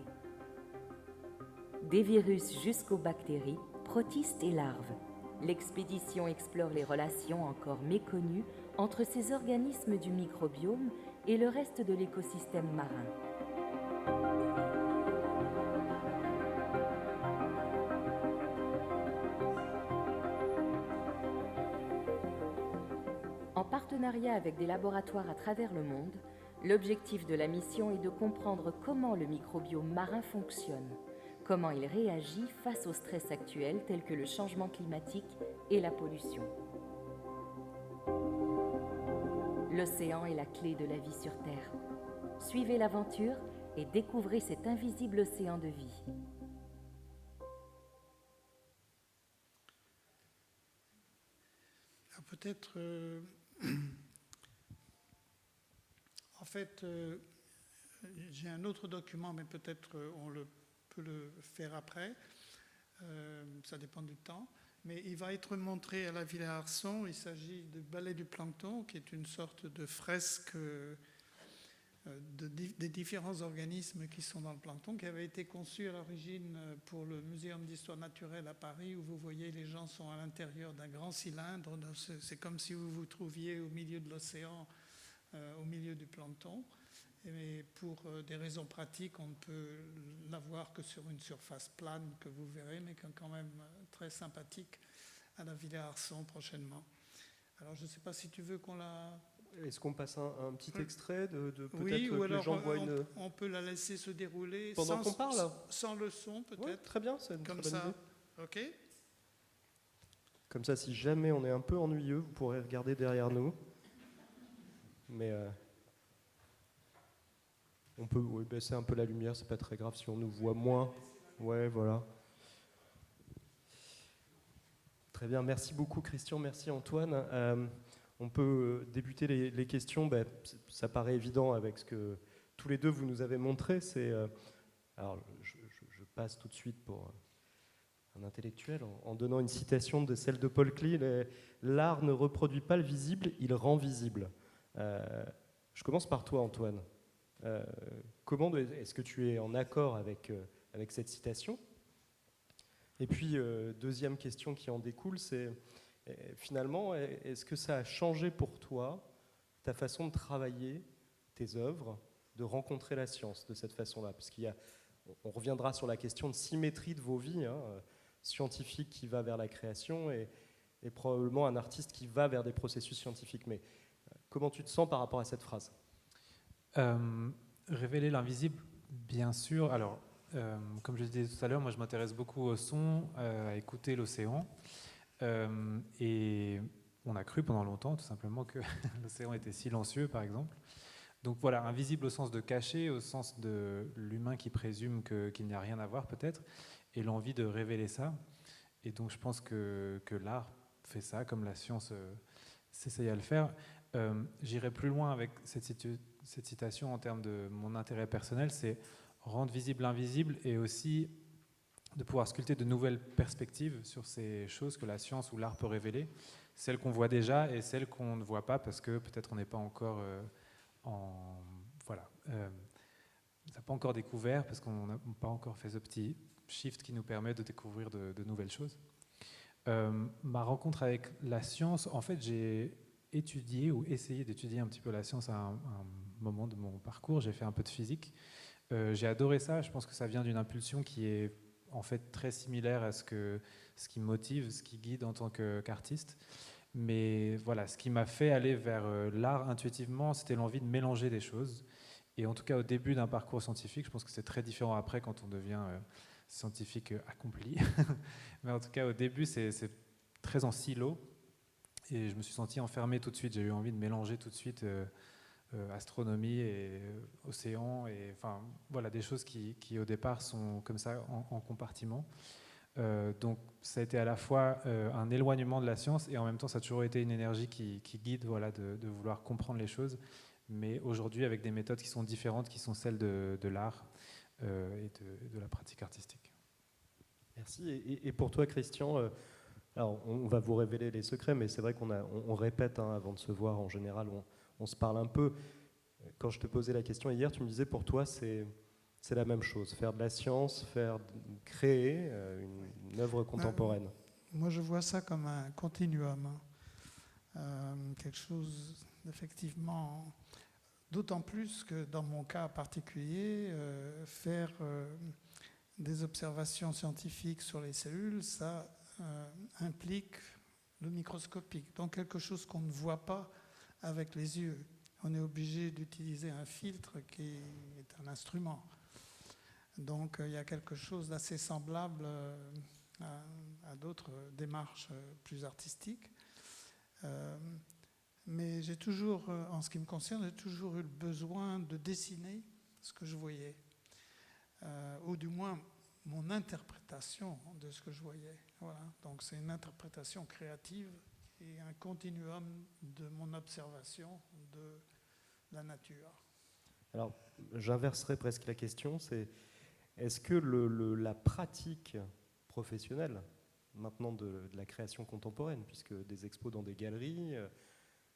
Des virus jusqu'aux bactéries, protistes et larves. L'expédition explore les relations encore méconnues entre ces organismes du microbiome et le reste de l'écosystème marin. En partenariat avec des laboratoires à travers le monde, l'objectif de la mission est de comprendre comment le microbiome marin fonctionne, comment il réagit face au stress actuel tels que le changement climatique et la pollution. L'océan est la clé de la vie sur Terre. Suivez l'aventure et découvrez cet invisible océan de vie. Peut-être, en fait, j'ai un autre document, mais peut-être peut le faire après. Ça dépend du temps. Mais il va être montré à la Villa Arson. Il s'agit du ballet du plancton, qui est une sorte de fresque des différents organismes qui sont dans le plancton, qui avait été conçu à l'origine pour le Muséum d'histoire naturelle à Paris, où vous voyez les gens sont à l'intérieur d'un grand cylindre. C'est comme si vous vous trouviez au milieu de l'océan, au milieu du plancton. Mais pour des raisons pratiques, on ne peut l'avoir que sur une surface plane que vous verrez, mais quand même très sympathique à la Villa Arson prochainement. Alors je ne sais pas si tu veux qu'on la... Est-ce qu'on passe un petit extrait de peut-être oui, ou que alors les gens voient une... on peut la laisser se dérouler pendant qu'on parle, sans le son peut-être. Oui, très bien, c'est une comme très bonne ça. idée. Ok. Comme ça, si jamais on est un peu ennuyeux, vous pourrez regarder derrière nous. Mais on peut baisser un peu la lumière, c'est pas très grave si on nous voit moins. Ouais, voilà. Très bien, merci beaucoup Christian, merci Antoine. On peut débuter les questions. Ça paraît évident avec ce que tous les deux vous nous avez montré. Alors, je passe tout de suite pour un intellectuel en donnant une citation de celle de Paul Klee. L'art ne reproduit pas le visible, il rend visible. Je commence par toi, Antoine. Comment est-ce que tu es en accord avec cette citation? Et puis, deuxième question qui en découle, c'est finalement, est-ce que ça a changé pour toi ta façon de travailler tes œuvres, de rencontrer la science de cette façon-là? Parce on reviendra sur la question de symétrie de vos vies, scientifique qui va vers la création et probablement un artiste qui va vers des processus scientifiques. Mais comment tu te sens par rapport à cette phrase? Révéler l'invisible, bien sûr. Alors, comme je disais tout à l'heure, moi je m'intéresse beaucoup au son, à écouter l'océan. Et on a cru pendant longtemps, tout simplement, que l'océan était silencieux, par exemple. Donc voilà, invisible au sens de caché, au sens de l'humain qui présume qu'il n'y a rien à voir, peut-être, et l'envie de révéler ça. Et donc je pense que l'art fait ça, comme la science s'essaye à le faire. J'irai plus loin avec cette citation en termes de mon intérêt personnel, c'est rendre visible l'invisible et aussi de pouvoir sculpter de nouvelles perspectives sur ces choses que la science ou l'art peut révéler, celles qu'on voit déjà et celles qu'on ne voit pas parce que peut-être on n'est pas encore ça n'a pas encore découvert parce qu'on n'a pas encore fait ce petit shift qui nous permet de découvrir de nouvelles choses. Ma rencontre avec la science, en fait, j'ai étudié ou essayé d'étudier un petit peu la science à un moment de mon parcours. J'ai fait un peu de physique. J'ai adoré ça. Je pense que ça vient d'une impulsion qui est en fait très similaire à ce qui me motive, ce qui guide en tant qu'artiste. Mais voilà, ce qui m'a fait aller vers l'art intuitivement, c'était l'envie de mélanger des choses. Et en tout cas, au début d'un parcours scientifique, je pense que c'est très différent après quand on devient scientifique accompli. Mais en tout cas, au début, c'est très en silo. Et je me suis senti enfermé tout de suite. J'ai eu envie de mélanger tout de suite astronomie et océan. Et, enfin, voilà, des choses qui au départ sont comme ça en compartiment. Donc ça a été à la fois un éloignement de la science et en même temps ça a toujours été une énergie qui guide voilà, de vouloir comprendre les choses, mais aujourd'hui avec des méthodes qui sont différentes, qui sont celles de l'art et de la pratique artistique. Merci. Et pour toi, Christian, Alors, on va vous révéler les secrets, mais c'est vrai on répète avant de se voir. En général, on se parle un peu. Quand je te posais la question hier, tu me disais pour toi, c'est la même chose. Faire de la science, créer une œuvre contemporaine. Moi, je vois ça comme un continuum. Quelque chose, effectivement, d'autant plus que dans mon cas particulier, faire des observations scientifiques sur les cellules, ça implique le microscopique, donc quelque chose qu'on ne voit pas avec les yeux. On est obligé d'utiliser un filtre qui est un instrument. Donc il y a quelque chose d'assez semblable à d'autres démarches plus artistiques. Mais j'ai toujours, en ce qui me concerne, j'ai toujours eu le besoin de dessiner ce que je voyais, ou du moins mon interprétation de ce que je voyais. Voilà. Donc c'est une interprétation créative et un continuum de mon observation de la nature. Alors, j'inverserai presque la question, est-ce que la pratique professionnelle, maintenant de la création contemporaine, puisque des expos dans des galeries,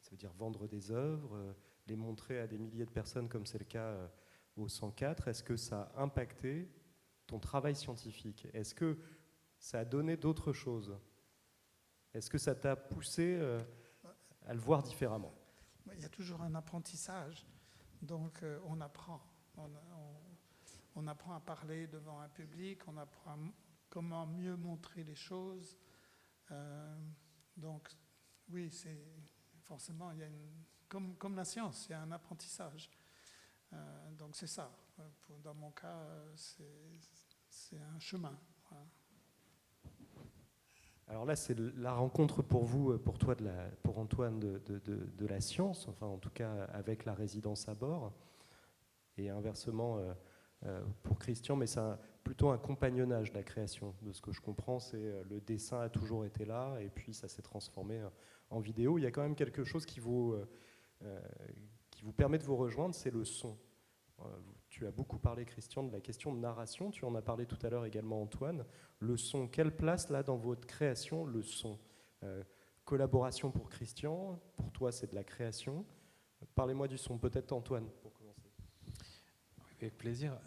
ça veut dire vendre des œuvres, les montrer à des milliers de personnes comme c'est le cas au 104, est-ce que ça a impacté ton travail scientifique? Est-ce que ça a donné d'autres choses? Est-ce que ça t'a poussé à le voir différemment? Il y a toujours un apprentissage, donc on apprend. On apprend à parler devant un public, on apprend comment mieux montrer les choses. Donc oui, c'est forcément, il y a comme la science, il y a un apprentissage. Donc c'est ça. Dans mon cas, c'est un chemin. Voilà. Alors là, c'est la rencontre pour vous, pour toi, pour Antoine, de la science, enfin en tout cas avec la résidence à bord, et inversement pour Christian, mais c'est plutôt un compagnonnage de la création. De ce que je comprends, c'est le dessin a toujours été là, et puis ça s'est transformé en vidéo. Il y a quand même quelque chose qui vous permet de vous rejoindre, c'est le son. Tu as beaucoup parlé, Christian, de la question de narration. Tu en as parlé tout à l'heure également, Antoine. Le son, quelle place là dans votre création, le son? Collaboration pour Christian, pour toi c'est de la création. Parlez-moi du son, peut-être Antoine, pour commencer. Avec plaisir.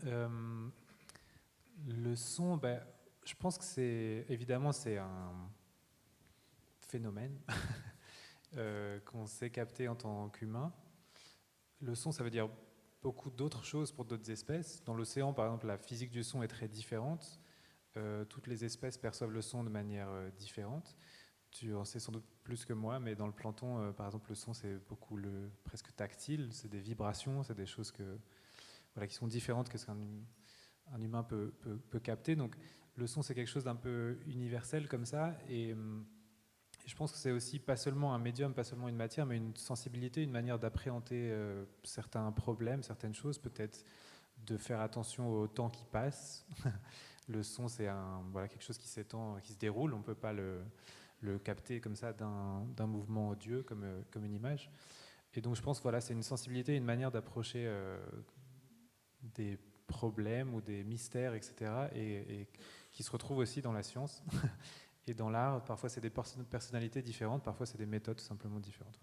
Le son, je pense que c'est un phénomène qu'on sait capter en tant qu'humain. Le son, ça veut dire beaucoup d'autres choses pour d'autres espèces. Dans l'océan, par exemple, la physique du son est très différente. Toutes les espèces perçoivent le son de manière différente. Tu en sais sans doute plus que moi, mais dans le plancton, par exemple, le son, c'est beaucoup presque tactile. C'est des vibrations, c'est des choses qui sont différentes que ce qu'un humain peut capter. Donc, le son, c'est quelque chose d'un peu universel comme ça. Et je pense que c'est aussi pas seulement un médium, pas seulement une matière, mais une sensibilité, une manière d'appréhender certains problèmes, certaines choses, peut-être de faire attention au temps qui passe. Le son, c'est quelque chose qui s'étend, qui se déroule, on ne peut pas le capter comme ça d'un mouvement audieux, comme une image. Et donc je pense que c'est une sensibilité, une manière d'approcher des problèmes ou des mystères, etc., et qui se retrouvent aussi dans la science. Et dans l'art, parfois c'est des personnalités différentes, parfois c'est des méthodes tout simplement différentes.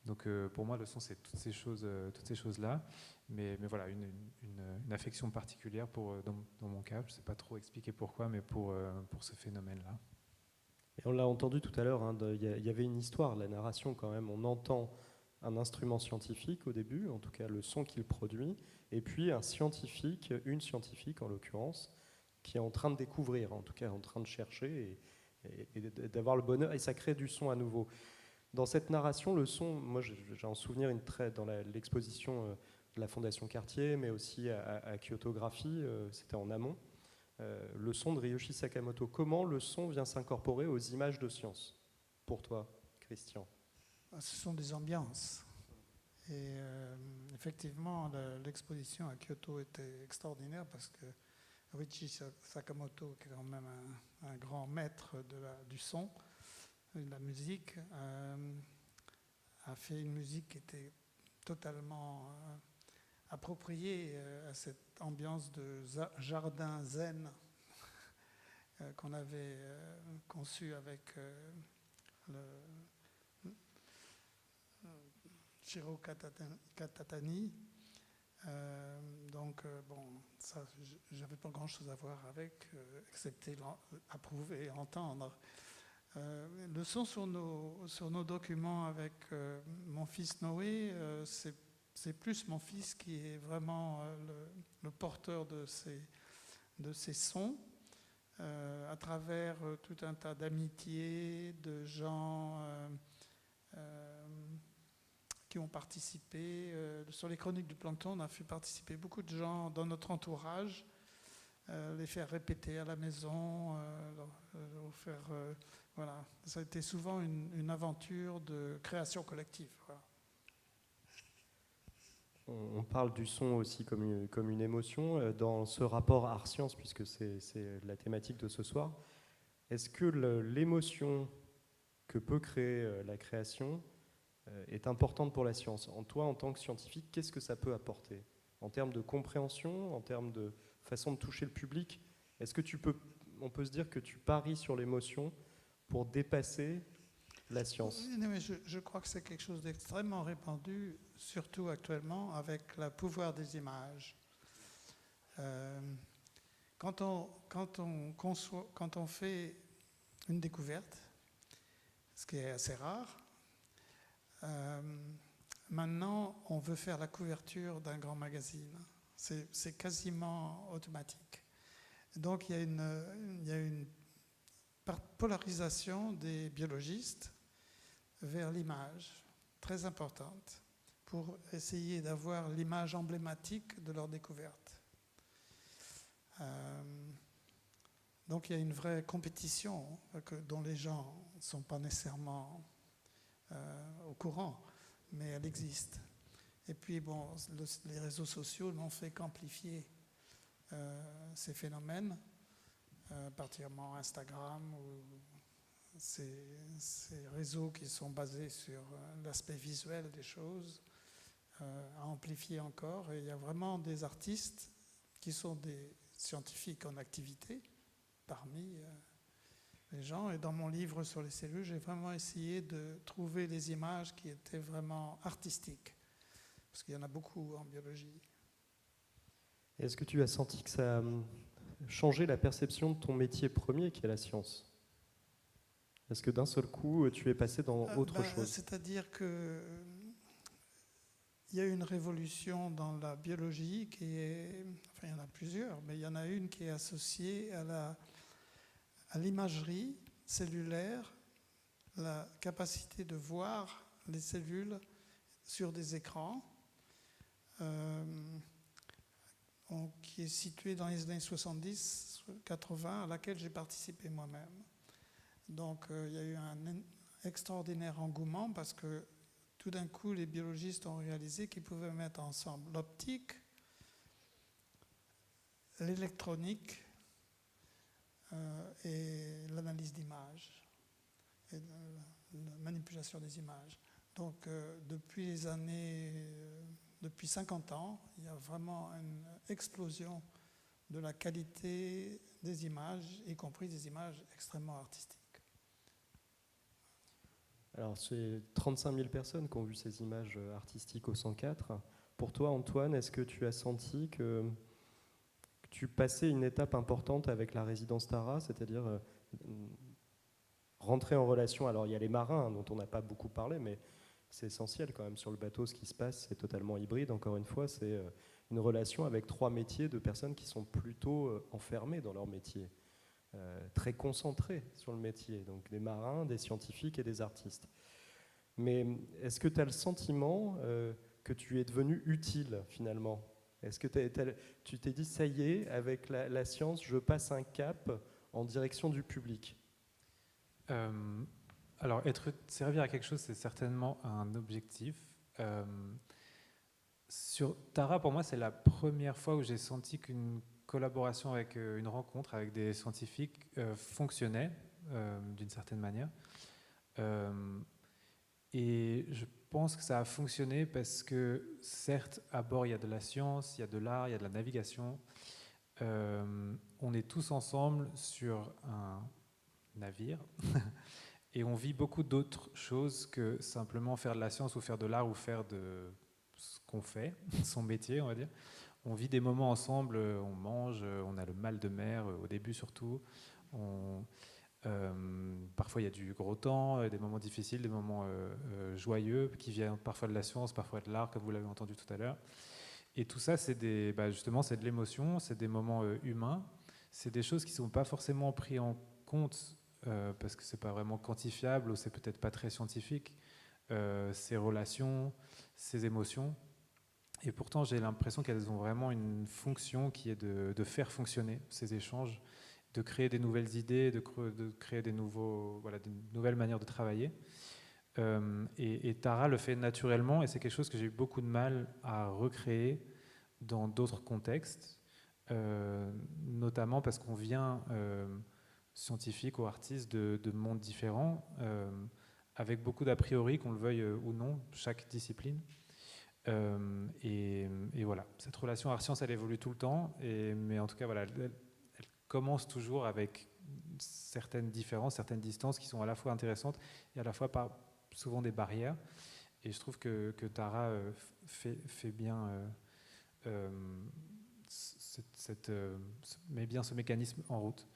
Donc pour moi, le son, c'est toutes ces choses-là. Mais voilà, une affection particulière dans mon cas. Je ne sais pas trop expliquer pourquoi, mais pour ce phénomène-là. Et on l'a entendu tout à l'heure, il y avait une histoire, la narration quand même. On entend un instrument scientifique au début, en tout cas le son qu'il produit, et puis une scientifique en l'occurrence, qui est en train de découvrir, en tout cas en train de chercher et d'avoir le bonheur, et ça crée du son à nouveau. Dans cette narration, le son, moi j'ai en souvenir dans l'exposition de la Fondation Cartier, mais aussi à Kyotographie, c'était en amont, le son de Ryuichi Sakamoto. Comment le son vient s'incorporer aux images de science, pour toi, Christian? Ce sont des ambiances. Et effectivement, l'exposition à Kyoto était extraordinaire parce que Ryuichi Sakamoto, qui est quand même un grand maître du son et de la musique, a fait une musique qui était totalement appropriée à cette ambiance de jardin zen qu'on avait conçu avec le Shiro Katatani. Donc, bon, ça, j'avais pas grand-chose à voir avec, excepté approuver et entendre. Le son sur nos documents avec mon fils Noé, c'est plus mon fils qui est vraiment le porteur de ces sons, à travers tout un tas d'amitiés, de gens qui ont participé. Sur les chroniques du plancton, on a fait participer beaucoup de gens dans notre entourage, les faire répéter à la maison, voilà. Ça a été souvent une aventure de création collective. Voilà. On parle du son aussi comme une émotion. Dans ce rapport art-science, puisque c'est la thématique de ce soir, est-ce que l'émotion que peut créer la création est importante pour la science? En toi, en tant que scientifique, qu'est-ce que ça peut apporter? En termes de compréhension, en termes de façon de toucher le public, est-ce que on peut se dire que tu paries sur l'émotion pour dépasser la science? Oui, mais je crois que c'est quelque chose d'extrêmement répandu, surtout actuellement, avec le pouvoir des images. Quand on fait une découverte, ce qui est assez rare, maintenant, on veut faire la couverture d'un grand magazine. C'est quasiment automatique. Donc, il y a une polarisation des biologistes vers l'image, très importante, pour essayer d'avoir l'image emblématique de leur découverte. Donc, il y a une vraie compétition dont les gens ne sont pas nécessairement au courant, mais elle existe. Et puis, bon, les réseaux sociaux n'ont fait qu'amplifier ces phénomènes, particulièrement Instagram ou ces réseaux qui sont basés sur l'aspect visuel des choses, à amplifier encore. Et il y a vraiment des artistes qui sont des scientifiques en activité parmi les gens. Et dans mon livre sur les cellules, j'ai vraiment essayé de trouver des images qui étaient vraiment artistiques, parce qu'il y en a beaucoup en biologie. Est-ce que tu as senti que ça a changé la perception de ton métier premier, qui est la science? Est-ce que d'un seul coup, tu es passé dans autre chose? C'est-à-dire que il y a une révolution dans la biologie qui est, enfin il y en a plusieurs, mais il y en a une qui est associée à l'imagerie cellulaire, la capacité de voir les cellules sur des écrans, qui est située dans les années 70-80, à laquelle j'ai participé moi-même. Donc il y a eu un extraordinaire engouement parce que tout d'un coup, les biologistes ont réalisé qu'ils pouvaient mettre ensemble l'optique, l'électronique et l'analyse d'images, et la manipulation des images. Donc, depuis 50 ans, il y a vraiment une explosion de la qualité des images, y compris des images extrêmement artistiques. Alors, c'est 35 000 personnes qui ont vu ces images artistiques au 104. Pour toi, Antoine, est-ce que tu as senti que tu passais une étape importante avec la résidence Tara, c'est-à-dire rentrer en relation? Alors, il y a les marins, dont on n'a pas beaucoup parlé, mais c'est essentiel quand même sur le bateau, ce qui se passe, c'est totalement hybride. Encore une fois, c'est une relation avec 3 métiers de personnes qui sont plutôt enfermées dans leur métier. Très concentrés sur le métier, donc des marins, des scientifiques et des artistes. Mais est-ce que tu as le sentiment que tu es devenu utile finalement? Est-ce que tu t'es dit, ça y est, avec la science, je passe un cap en direction du public? Alors, servir à quelque chose, c'est certainement un objectif. Sur Tara, pour moi, c'est la première fois où j'ai senti qu'une collaboration avec une rencontre avec des scientifiques fonctionnait d'une certaine manière. Et je pense que ça a fonctionné parce que, certes, à bord, il y a de la science, il y a de l'art, il y a de la navigation. on est tous ensemble sur un navire et on vit beaucoup d'autres choses que simplement faire de la science ou faire de l'art ou faire de ce qu'on fait, son métier, on va dire. On vit des moments ensemble, on mange, on a le mal de mer, au début surtout. Parfois il y a du gros temps, des moments difficiles, des moments joyeux qui viennent parfois de la science, parfois de l'art, comme vous l'avez entendu tout à l'heure. Et tout ça, justement, c'est de l'émotion, c'est des moments humains, c'est des choses qui ne sont pas forcément prises en compte parce que ce n'est pas vraiment quantifiable ou c'est peut-être pas très scientifique, ces relations, ces émotions. Et pourtant, j'ai l'impression qu'elles ont vraiment une fonction qui est de faire fonctionner ces échanges, de créer des nouvelles idées, de créer des nouvelles manières de travailler. Et Tara le fait naturellement, et c'est quelque chose que j'ai eu beaucoup de mal à recréer dans d'autres contextes, notamment parce qu'on vient, scientifique ou artiste, de mondes différents, avec beaucoup d'a priori, qu'on le veuille ou non, chaque discipline. Et voilà, cette relation art-science, elle évolue tout le temps, mais en tout cas, voilà, elle commence toujours avec certaines différences, certaines distances qui sont à la fois intéressantes et à la fois pas souvent des barrières. Et je trouve que Tara fait bien, met bien ce mécanisme en route.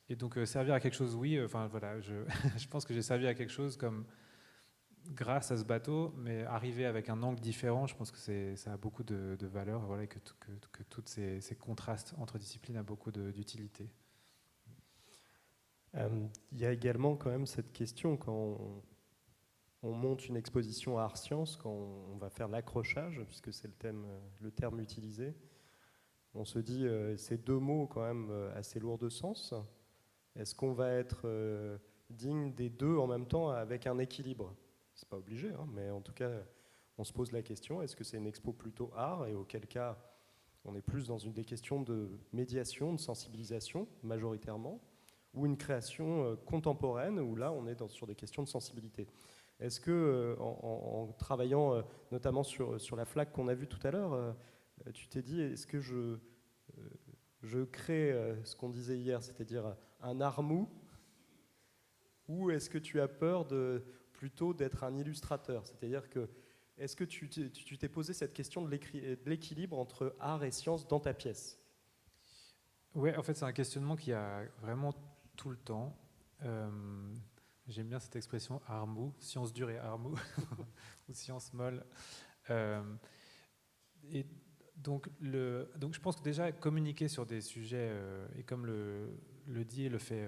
Et donc servir à quelque chose, oui, voilà, je pense que j'ai servi à quelque chose comme grâce à ce bateau, mais arriver avec un angle différent, je pense que ça a beaucoup de valeur, voilà, et que tous ces contrastes entre disciplines a beaucoup d'utilité. Il y a également quand même cette question, quand on monte une exposition à Art Science, quand on va faire l'accrochage, puisque c'est le terme utilisé, on se dit ces deux mots quand même assez lourds de sens. Est-ce qu'on va être digne des deux en même temps avec un équilibre ? C'est pas obligé, hein, mais en tout cas, on se pose la question, est-ce que c'est une expo plutôt art, et auquel cas, on est plus dans des questions de médiation, de sensibilisation, majoritairement, ou une création contemporaine, où là, on est sur des questions de sensibilité. Est-ce que, en travaillant notamment sur la flaque qu'on a vue tout à l'heure, tu t'es dit, est-ce que je crée ce qu'on disait hier, c'est-à-dire un art mou, ou est-ce que tu as peur plutôt d'être un illustrateur? C'est-à-dire que, est-ce que tu t'es posé cette question de l'équilibre entre art et science dans ta pièce? Oui, en fait, c'est un questionnement qui a vraiment tout le temps. J'aime bien cette expression art mou, science dure et art mou, ou science molle. Et donc, je pense que déjà communiquer sur des sujets, et comme le dit et le fait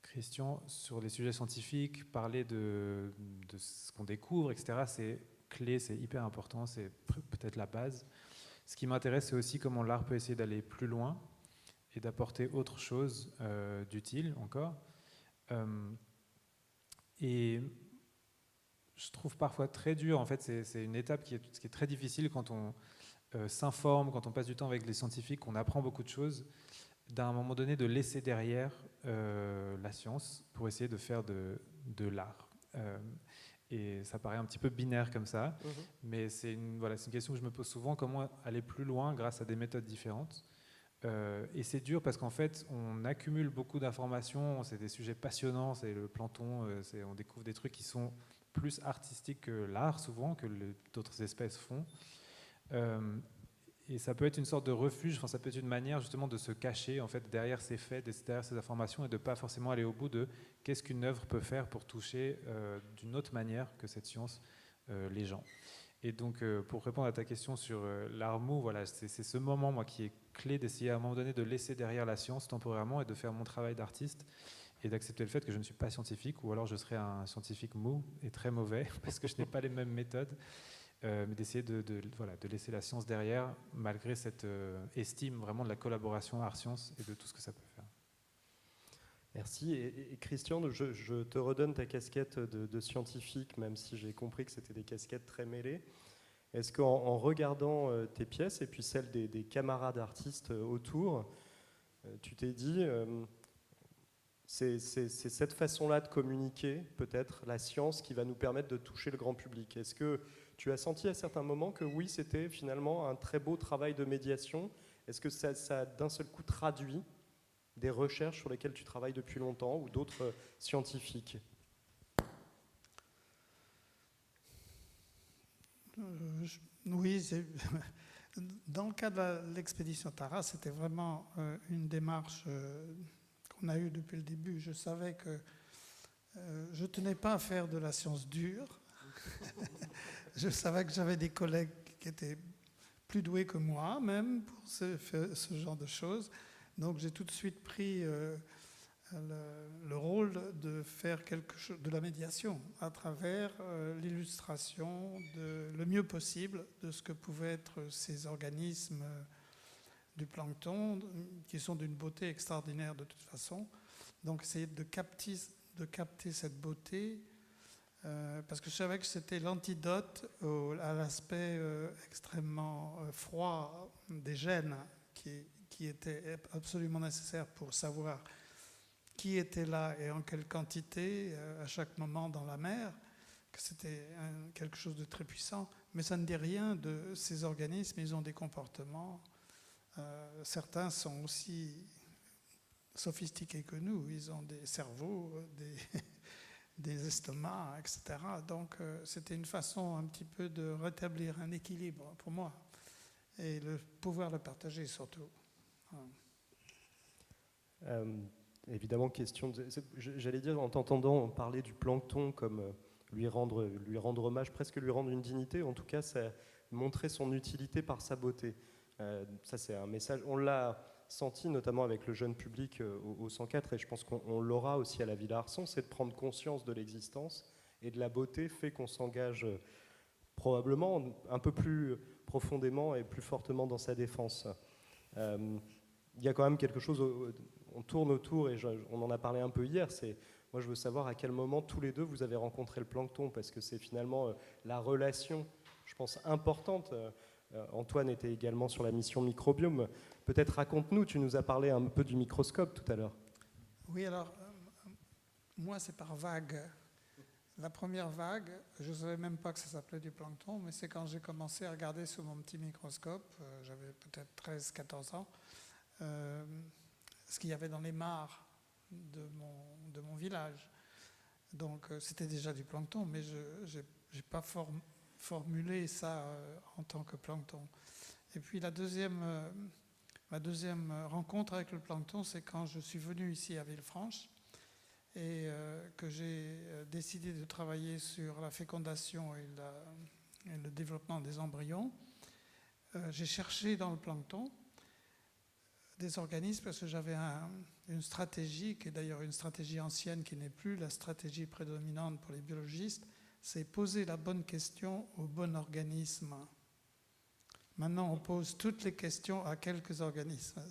Christian, sur des sujets scientifiques, parler de ce qu'on découvre, etc., c'est clé, c'est hyper important, c'est peut-être la base. Ce qui m'intéresse, c'est aussi comment l'art peut essayer d'aller plus loin et d'apporter autre chose d'utile encore. Et je trouve parfois très dur, en fait, c'est une étape qui est très difficile quand on s'informe, quand on passe du temps avec les scientifiques, on apprend beaucoup de choses, d'un moment donné de laisser derrière la science pour essayer de faire de l'art. Et ça paraît un petit peu binaire comme ça, mais c'est une question que je me pose souvent, comment aller plus loin grâce à des méthodes différentes. Et c'est dur parce qu'en fait, on accumule beaucoup d'informations, c'est des sujets passionnants, c'est le plancton, on découvre des trucs qui sont plus artistiques que l'art souvent, que d'autres espèces font. Et ça peut être une sorte de refuge, ça peut être une manière justement de se cacher en fait, derrière ces faits, derrière ces informations, et de ne pas forcément aller au bout de qu'est-ce qu'une œuvre peut faire pour toucher d'une autre manière que cette science les gens. Et donc, pour répondre à ta question sur l'art mou, voilà, c'est ce moment moi, qui est clé d'essayer à un moment donné de laisser derrière la science temporairement et de faire mon travail d'artiste et d'accepter le fait que je ne suis pas scientifique, ou alors je serais un scientifique mou et très mauvais parce que je n'ai pas les mêmes méthodes. Mais d'essayer de laisser la science derrière, malgré cette estime vraiment de la collaboration art-science et de tout ce que ça peut faire. Merci. Et Christian, je te redonne ta casquette de scientifique, même si j'ai compris que c'était des casquettes très mêlées. Est-ce qu'en regardant tes pièces et puis celles des camarades artistes autour, tu t'es dit, c'est cette façon-là de communiquer, peut-être, la science qui va nous permettre de toucher le grand public? Est-ce que tu as senti à certains moments que oui, c'était finalement un très beau travail de médiation? Est-ce que ça a d'un seul coup traduit des recherches sur lesquelles tu travailles depuis longtemps ou d'autres scientifiques? Oui, dans le cas de l'expédition Tara, c'était vraiment une démarche qu'on a eue depuis le début. Je savais que je ne tenais pas à faire de la science dure. Je savais que j'avais des collègues qui étaient plus doués que moi, même pour ce genre de choses. Donc j'ai tout de suite pris le rôle de faire quelque chose de la médiation à travers l'illustration le mieux possible de ce que pouvaient être ces organismes du plancton, qui sont d'une beauté extraordinaire de toute façon. Donc essayer de capter cette beauté, parce que je savais que c'était l'antidote à l'aspect extrêmement froid des gènes qui était absolument nécessaire pour savoir qui était là et en quelle quantité à chaque moment dans la mer, que c'était quelque chose de très puissant. Mais ça ne dit rien de ces organismes, ils ont des comportements. Certains sont aussi sophistiqués que nous, ils ont des cerveaux, des estomacs, etc. Donc c'était une façon un petit peu de rétablir un équilibre pour moi et pouvoir le partager surtout. Évidemment, j'allais dire, en t'entendant parler du plancton comme lui rendre hommage, presque lui rendre une dignité, en tout cas, ça montrer son utilité par sa beauté. Ça, c'est un message, on l'a senti notamment avec le jeune public au 104, et je pense qu'on l'aura aussi à la Villa Arson, c'est de prendre conscience de l'existence et de la beauté fait qu'on s'engage probablement un peu plus profondément et plus fortement dans sa défense. Il y a quand même quelque chose, on tourne autour, et on en a parlé un peu hier, moi je veux savoir à quel moment tous les deux vous avez rencontré le plancton, parce que c'est finalement la relation, je pense, importante. Antoine était également sur la mission microbiome. Peut-être raconte-nous, tu nous as parlé un peu du microscope tout à l'heure. Oui, alors, moi c'est par vague. La première vague, je ne savais même pas que ça s'appelait du plancton, mais c'est quand j'ai commencé à regarder sous mon petit microscope, j'avais peut-être 13-14 ans, ce qu'il y avait dans les mares de mon village. Donc c'était déjà du plancton, mais je n'ai pas formulé ça en tant que plancton. Et puis ma deuxième rencontre avec le plancton, c'est quand je suis venu ici à Villefranche et que j'ai décidé de travailler sur la fécondation et le développement des embryons. J'ai cherché dans le plancton des organismes parce que j'avais une stratégie, qui est d'ailleurs une stratégie ancienne, qui n'est plus la stratégie prédominante pour les biologistes, c'est poser la bonne question au bon organisme. Maintenant, on pose toutes les questions à quelques organismes.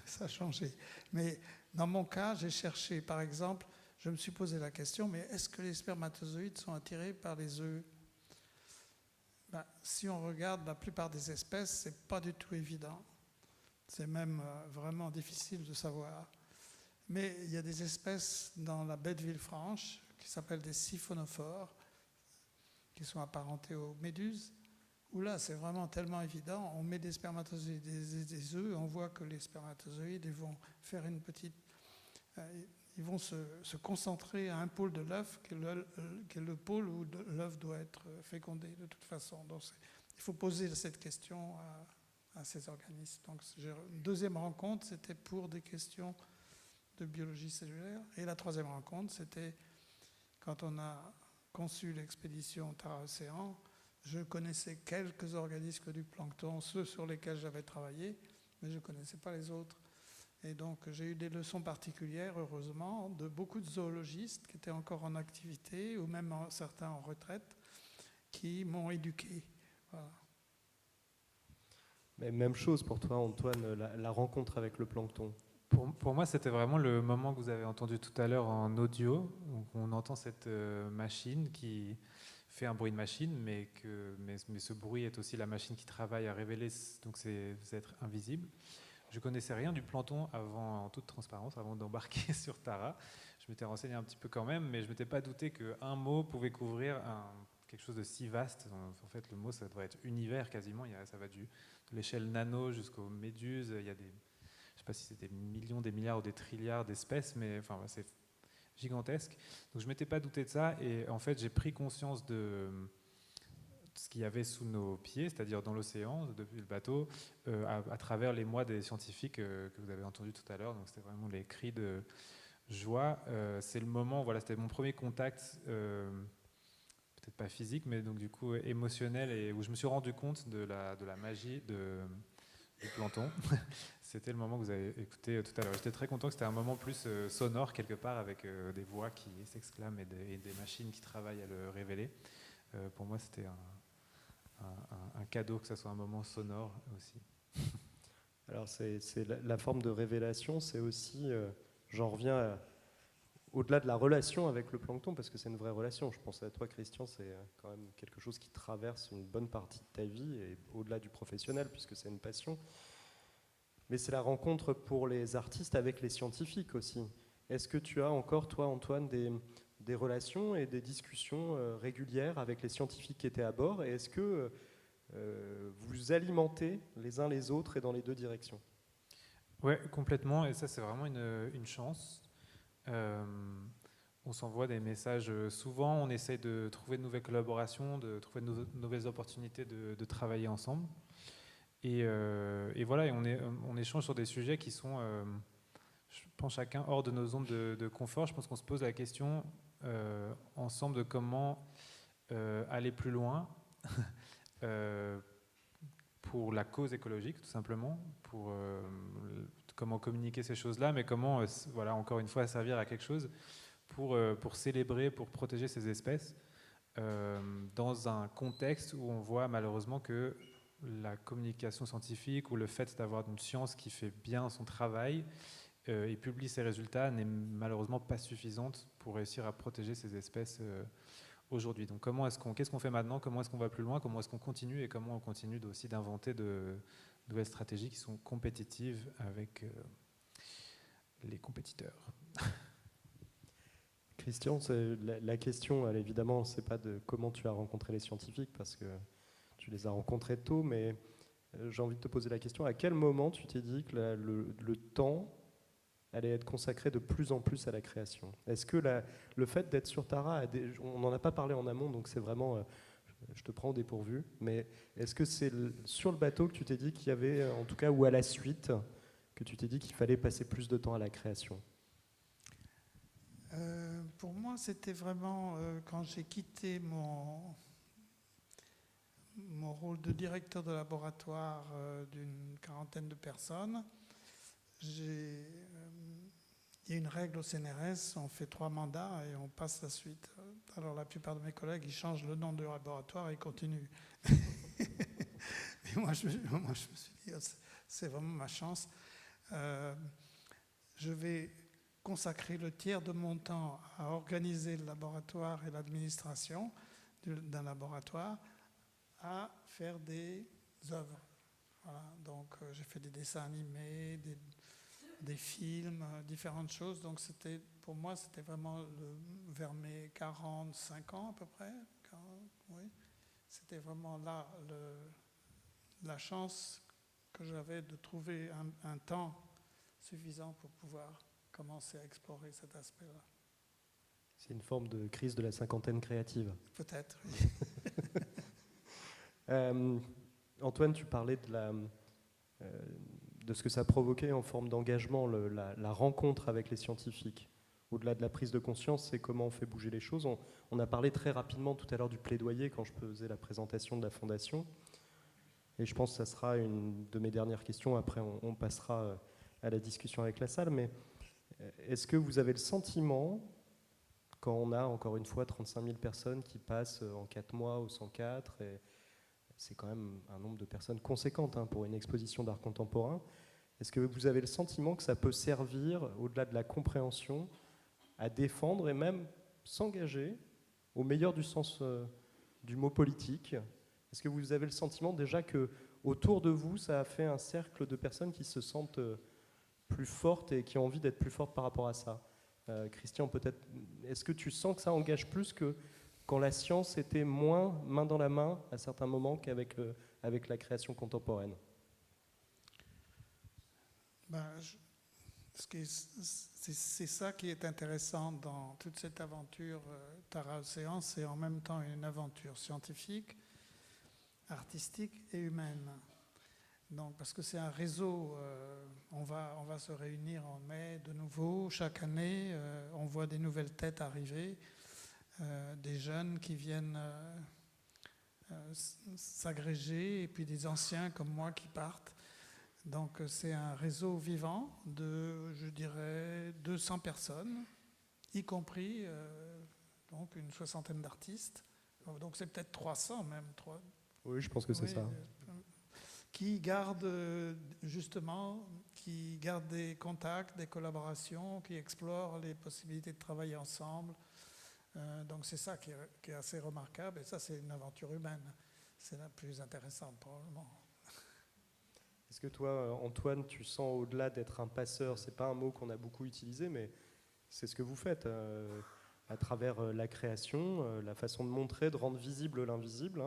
Ça a changé. Mais dans mon cas, j'ai cherché, par exemple, je me suis posé la question, mais est-ce que les spermatozoïdes sont attirés par les œufs? Si on regarde la plupart des espèces, ce n'est pas du tout évident. C'est même vraiment difficile de savoir. Mais il y a des espèces dans la baie de Villefranche qui s'appellent des siphonophores, qui sont apparentés aux méduses, où là, c'est vraiment tellement évident. On met des spermatozoïdes et des œufs, on voit que les spermatozoïdes ils vont faire une petite... ils vont se concentrer à un pôle de l'œuf, qui est le pôle où l'œuf doit être fécondé de toute façon. Donc, il faut poser cette question à ces organismes. Donc, une deuxième rencontre, c'était pour des questions de biologie cellulaire. Et la troisième rencontre, c'était quand on a conçu l'expédition Tara-Océan. Je connaissais quelques organismes du plancton, ceux sur lesquels j'avais travaillé, mais je ne connaissais pas les autres. Et donc, j'ai eu des leçons particulières, heureusement, de beaucoup de zoologistes qui étaient encore en activité, ou même certains en retraite, qui m'ont éduqué. Voilà. Mais même chose pour toi, Antoine, la rencontre avec le plancton. Pour moi, c'était vraiment le moment que vous avez entendu tout à l'heure en audio, où on entend cette machine qui fait un bruit de machine, mais ce bruit est aussi la machine qui travaille à révéler donc ces êtres invisibles. Je ne connaissais rien du plancton en toute transparence, avant d'embarquer sur Tara. Je m'étais renseigné un petit peu quand même, mais je ne m'étais pas douté qu'un mot pouvait couvrir quelque chose de si vaste. En fait, le mot, ça devrait être univers quasiment. Ça va de l'échelle nano jusqu'aux méduses. Il y a sais pas si c'est des millions, des milliards ou des trilliards d'espèces, mais enfin, c'est gigantesque. Donc je ne m'étais pas douté de ça, et en fait j'ai pris conscience de ce qu'il y avait sous nos pieds, c'est-à-dire dans l'océan, depuis le bateau, à travers les mois des scientifiques que vous avez entendus tout à l'heure. Donc c'était vraiment les cris de joie. C'est le moment, voilà, c'était mon premier contact, peut-être pas physique, mais donc du coup émotionnel, et où je me suis rendu compte de la magie du plancton. C'était le moment que vous avez écouté tout à l'heure. J'étais très content que c'était un moment plus sonore quelque part, avec des voix qui s'exclament et des machines qui travaillent à le révéler. Pour moi, c'était un cadeau que ça soit un moment sonore aussi. Alors c'est la forme de révélation, c'est aussi, j'en reviens au-delà de la relation avec le plancton, parce que c'est une vraie relation. Je pense à toi, Christian, c'est quand même quelque chose qui traverse une bonne partie de ta vie, et au-delà du professionnel, puisque c'est une passion. Mais c'est la rencontre pour les artistes avec les scientifiques aussi. Est-ce que tu as encore, toi, Antoine, des relations et des discussions régulières avec les scientifiques qui étaient à bord, et est-ce que vous alimentez les uns les autres et dans les deux directions? Ouais, complètement, et ça c'est vraiment une chance. On s'envoie des messages souvent, on essaye de trouver de nouvelles collaborations, de trouver de nouvelles opportunités de travailler ensemble. Et voilà, et on échange sur des sujets qui sont, je pense, chacun hors de nos zones de confort. Je pense qu'on se pose la question ensemble de comment aller plus loin pour la cause écologique, tout simplement, pour comment communiquer ces choses-là, mais comment, voilà, encore une fois, servir à quelque chose pour célébrer, pour protéger ces espèces, dans un contexte où on voit malheureusement que la communication scientifique ou le fait d'avoir une science qui fait bien son travail et publie ses résultats n'est malheureusement pas suffisante pour réussir à protéger ces espèces aujourd'hui. Donc qu'est-ce qu'on fait maintenant? Comment est-ce qu'on va plus loin? Comment est-ce qu'on continue? Et comment on continue aussi d'inventer de nouvelles stratégies qui sont compétitives avec les compétiteurs? Christian, la question, elle, évidemment, c'est pas de comment tu as rencontré les scientifiques, parce que tu les as rencontrés tôt, mais j'ai envie de te poser la question, à quel moment tu t'es dit que le temps allait être consacré de plus en plus à la création? Est-ce que le fait d'être sur Tara, on n'en a pas parlé en amont, donc c'est vraiment, je te prends au dépourvu, mais est-ce que c'est sur le bateau que tu t'es dit qu'il y avait, en tout cas, ou à la suite, que tu t'es dit qu'il fallait passer plus de temps à la création? Pour moi, c'était vraiment quand j'ai quitté mon rôle de directeur de laboratoire d'une quarantaine de personnes. Il y a une règle au CNRS, on fait 3 mandats et on passe la suite. Alors la plupart de mes collègues, ils changent le nom du laboratoire et ils continuent. Mais moi, je me suis dit, c'est vraiment ma chance. Je vais consacrer le tiers de mon temps à organiser le laboratoire et l'administration d'un laboratoire, à faire des œuvres. Voilà. Donc j'ai fait des dessins animés, des films, différentes choses. Donc pour moi, c'était vraiment vers mes 45 ans à peu près. 40, oui. C'était vraiment là la chance que j'avais de trouver un temps suffisant pour pouvoir commencer à explorer cet aspect-là. C'est une forme de crise de la cinquantaine créative. Peut-être, oui. Antoine, tu parlais de ce que ça provoquait en forme d'engagement, la rencontre avec les scientifiques. Au-delà de la prise de conscience, c'est comment on fait bouger les choses. On a parlé très rapidement tout à l'heure du plaidoyer quand je faisais la présentation de la Fondation. Et je pense que ça sera une de mes dernières questions. Après, on passera à la discussion avec la salle. Mais est-ce que vous avez le sentiment, quand on a encore une fois 35 000 personnes qui passent en 4 mois au 104, et c'est quand même un nombre de personnes conséquentes pour une exposition d'art contemporain, est-ce que vous avez le sentiment que ça peut servir, au-delà de la compréhension, à défendre et même s'engager, au meilleur du sens du mot politique? Est-ce que vous avez le sentiment déjà que autour de vous, ça a fait un cercle de personnes qui se sentent plus fortes et qui ont envie d'être plus fortes par rapport à ça? Christian, peut-être, est-ce que tu sens que ça engage plus que quand la science était moins main dans la main à certains moments qu'avec avec la création contemporaine? C'est ça qui est intéressant dans toute cette aventure Tara Océan, c'est en même temps une aventure scientifique, artistique et humaine. Donc, parce que c'est un réseau, on va se réunir en mai de nouveau. Chaque année, on voit des nouvelles têtes arriver, des jeunes qui viennent s'agréger, et puis des anciens comme moi qui partent. Donc c'est un réseau vivant de, je dirais, 200 personnes, y compris donc une soixantaine d'artistes. Donc c'est peut-être 300 même. Oui, je pense que c'est ça. Qui gardent justement, qui gardent des contacts, des collaborations, qui explorent les possibilités de travailler ensemble. Donc c'est ça qui est assez remarquable. Et ça, c'est une aventure humaine. C'est la plus intéressante probablement. Est-ce que toi, Antoine, tu sens au-delà d'être un passeur, c'est pas un mot qu'on a beaucoup utilisé, mais c'est ce que vous faites à travers la création, la façon de montrer, de rendre visible l'invisible.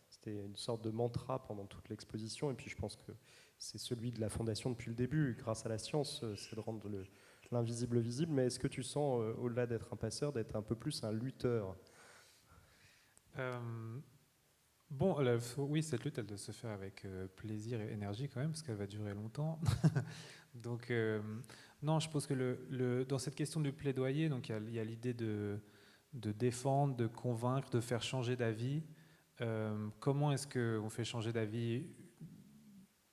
C'était une sorte de mantra pendant toute l'exposition, et puis je pense que c'est celui de la Fondation depuis le début, grâce à la science, c'est de rendre l'invisible visible. Mais est-ce que tu sens, au-delà d'être un passeur, d'être un peu plus un lutteur ? Bon, oui, cette lutte, elle doit se faire avec plaisir et énergie quand même, parce qu'elle va durer longtemps. Donc, non, je pense que dans cette question du plaidoyer, donc il y a l'idée de défendre, de convaincre, de faire changer d'avis. Comment est-ce qu'on fait changer d'avis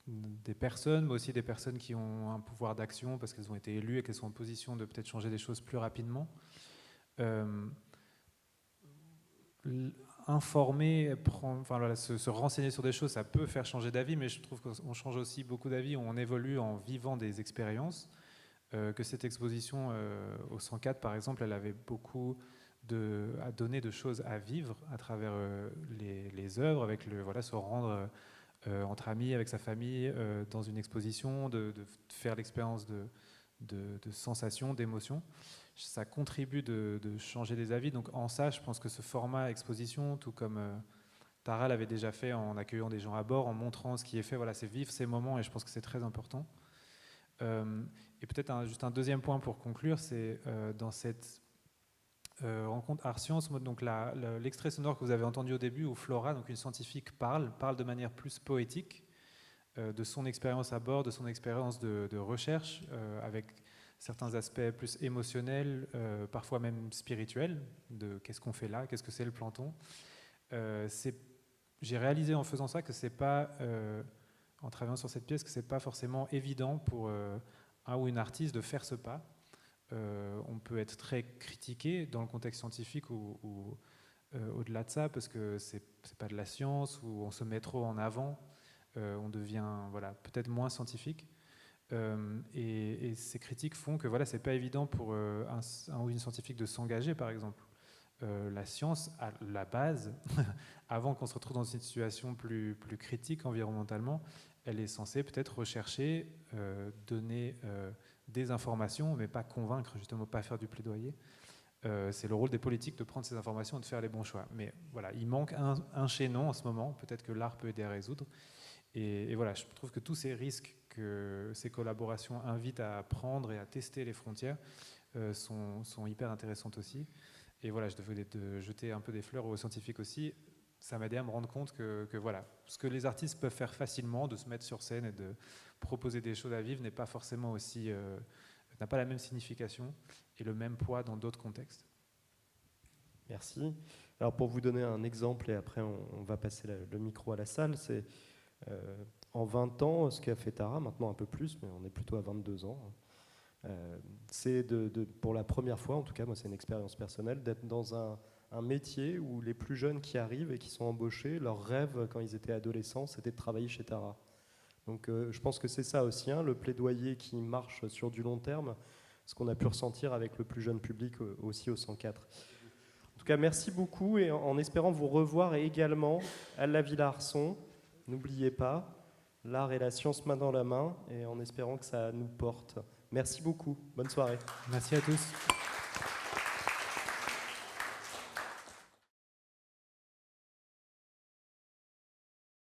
des personnes, mais aussi des personnes qui ont un pouvoir d'action parce qu'elles ont été élues et qu'elles sont en position de peut-être changer des choses plus rapidement. Informer, se renseigner sur des choses, ça peut faire changer d'avis, mais je trouve qu'on change aussi beaucoup d'avis, on évolue en vivant des expériences. Que cette exposition au 104, par exemple, elle avait beaucoup à donner de choses à vivre à travers les œuvres, avec se rendre entre amis, avec sa famille, dans une exposition, de faire l'expérience de sensations, d'émotions. Ça contribue de changer des avis. Donc en ça, je pense que ce format exposition, tout comme Tara l'avait déjà fait en accueillant des gens à bord, en montrant ce qui est fait, c'est vivre ces moments, et je pense que c'est très important. Et peut-être juste un deuxième point pour conclure, c'est dans cette rencontre Art Science, donc l'extrait sonore que vous avez entendu au début, où Flora, donc une scientifique, parle de manière plus poétique de son expérience à bord, de son expérience de recherche, avec certains aspects plus émotionnels, parfois même spirituels, de qu'est-ce qu'on fait là, qu'est-ce que c'est le plancton. J'ai réalisé en faisant ça que c'est pas, en travaillant sur cette pièce, que c'est pas forcément évident pour un ou une artiste de faire ce pas. On peut être très critiqué dans le contexte scientifique ou au-delà de ça, parce que c'est pas de la science, ou on se met trop en avant, on devient peut-être moins scientifique. Et ces critiques font que c'est pas évident pour un ou une scientifique de s'engager, par exemple. La science, à la base, avant qu'on se retrouve dans une situation plus critique environnementalement, elle est censée peut-être rechercher, donner des informations, mais pas convaincre, justement, pas faire du plaidoyer. C'est le rôle des politiques de prendre ces informations et de faire les bons choix. Mais il manque un chaînon en ce moment, peut-être que l'art peut aider à résoudre. Et je trouve que tous ces risques que ces collaborations invitent à prendre et à tester les frontières sont hyper intéressantes aussi. Et je devais jeter un peu des fleurs aux scientifiques aussi. Ça m'a aidé à me rendre compte que ce que les artistes peuvent faire facilement, de se mettre sur scène et de proposer des choses à vivre, n'est pas forcément aussi, n'a pas la même signification et le même poids dans d'autres contextes. Merci. Alors pour vous donner un exemple, et après on va passer le micro à la salle, c'est en 20 ans, ce qu'a fait Tara, maintenant un peu plus, mais on est plutôt à 22 ans, c'est pour la première fois, en tout cas moi c'est une expérience personnelle, d'être dans un métier où les plus jeunes qui arrivent et qui sont embauchés, leur rêve quand ils étaient adolescents, c'était de travailler chez Tara. Donc je pense que c'est ça aussi, le plaidoyer qui marche sur du long terme, ce qu'on a pu ressentir avec le plus jeune public aussi au 104. En tout cas, merci beaucoup, et en espérant vous revoir également à la Villa Arson. N'oubliez pas, l'art et la science main dans la main, et en espérant que ça nous porte. Merci beaucoup, bonne soirée. Merci à tous.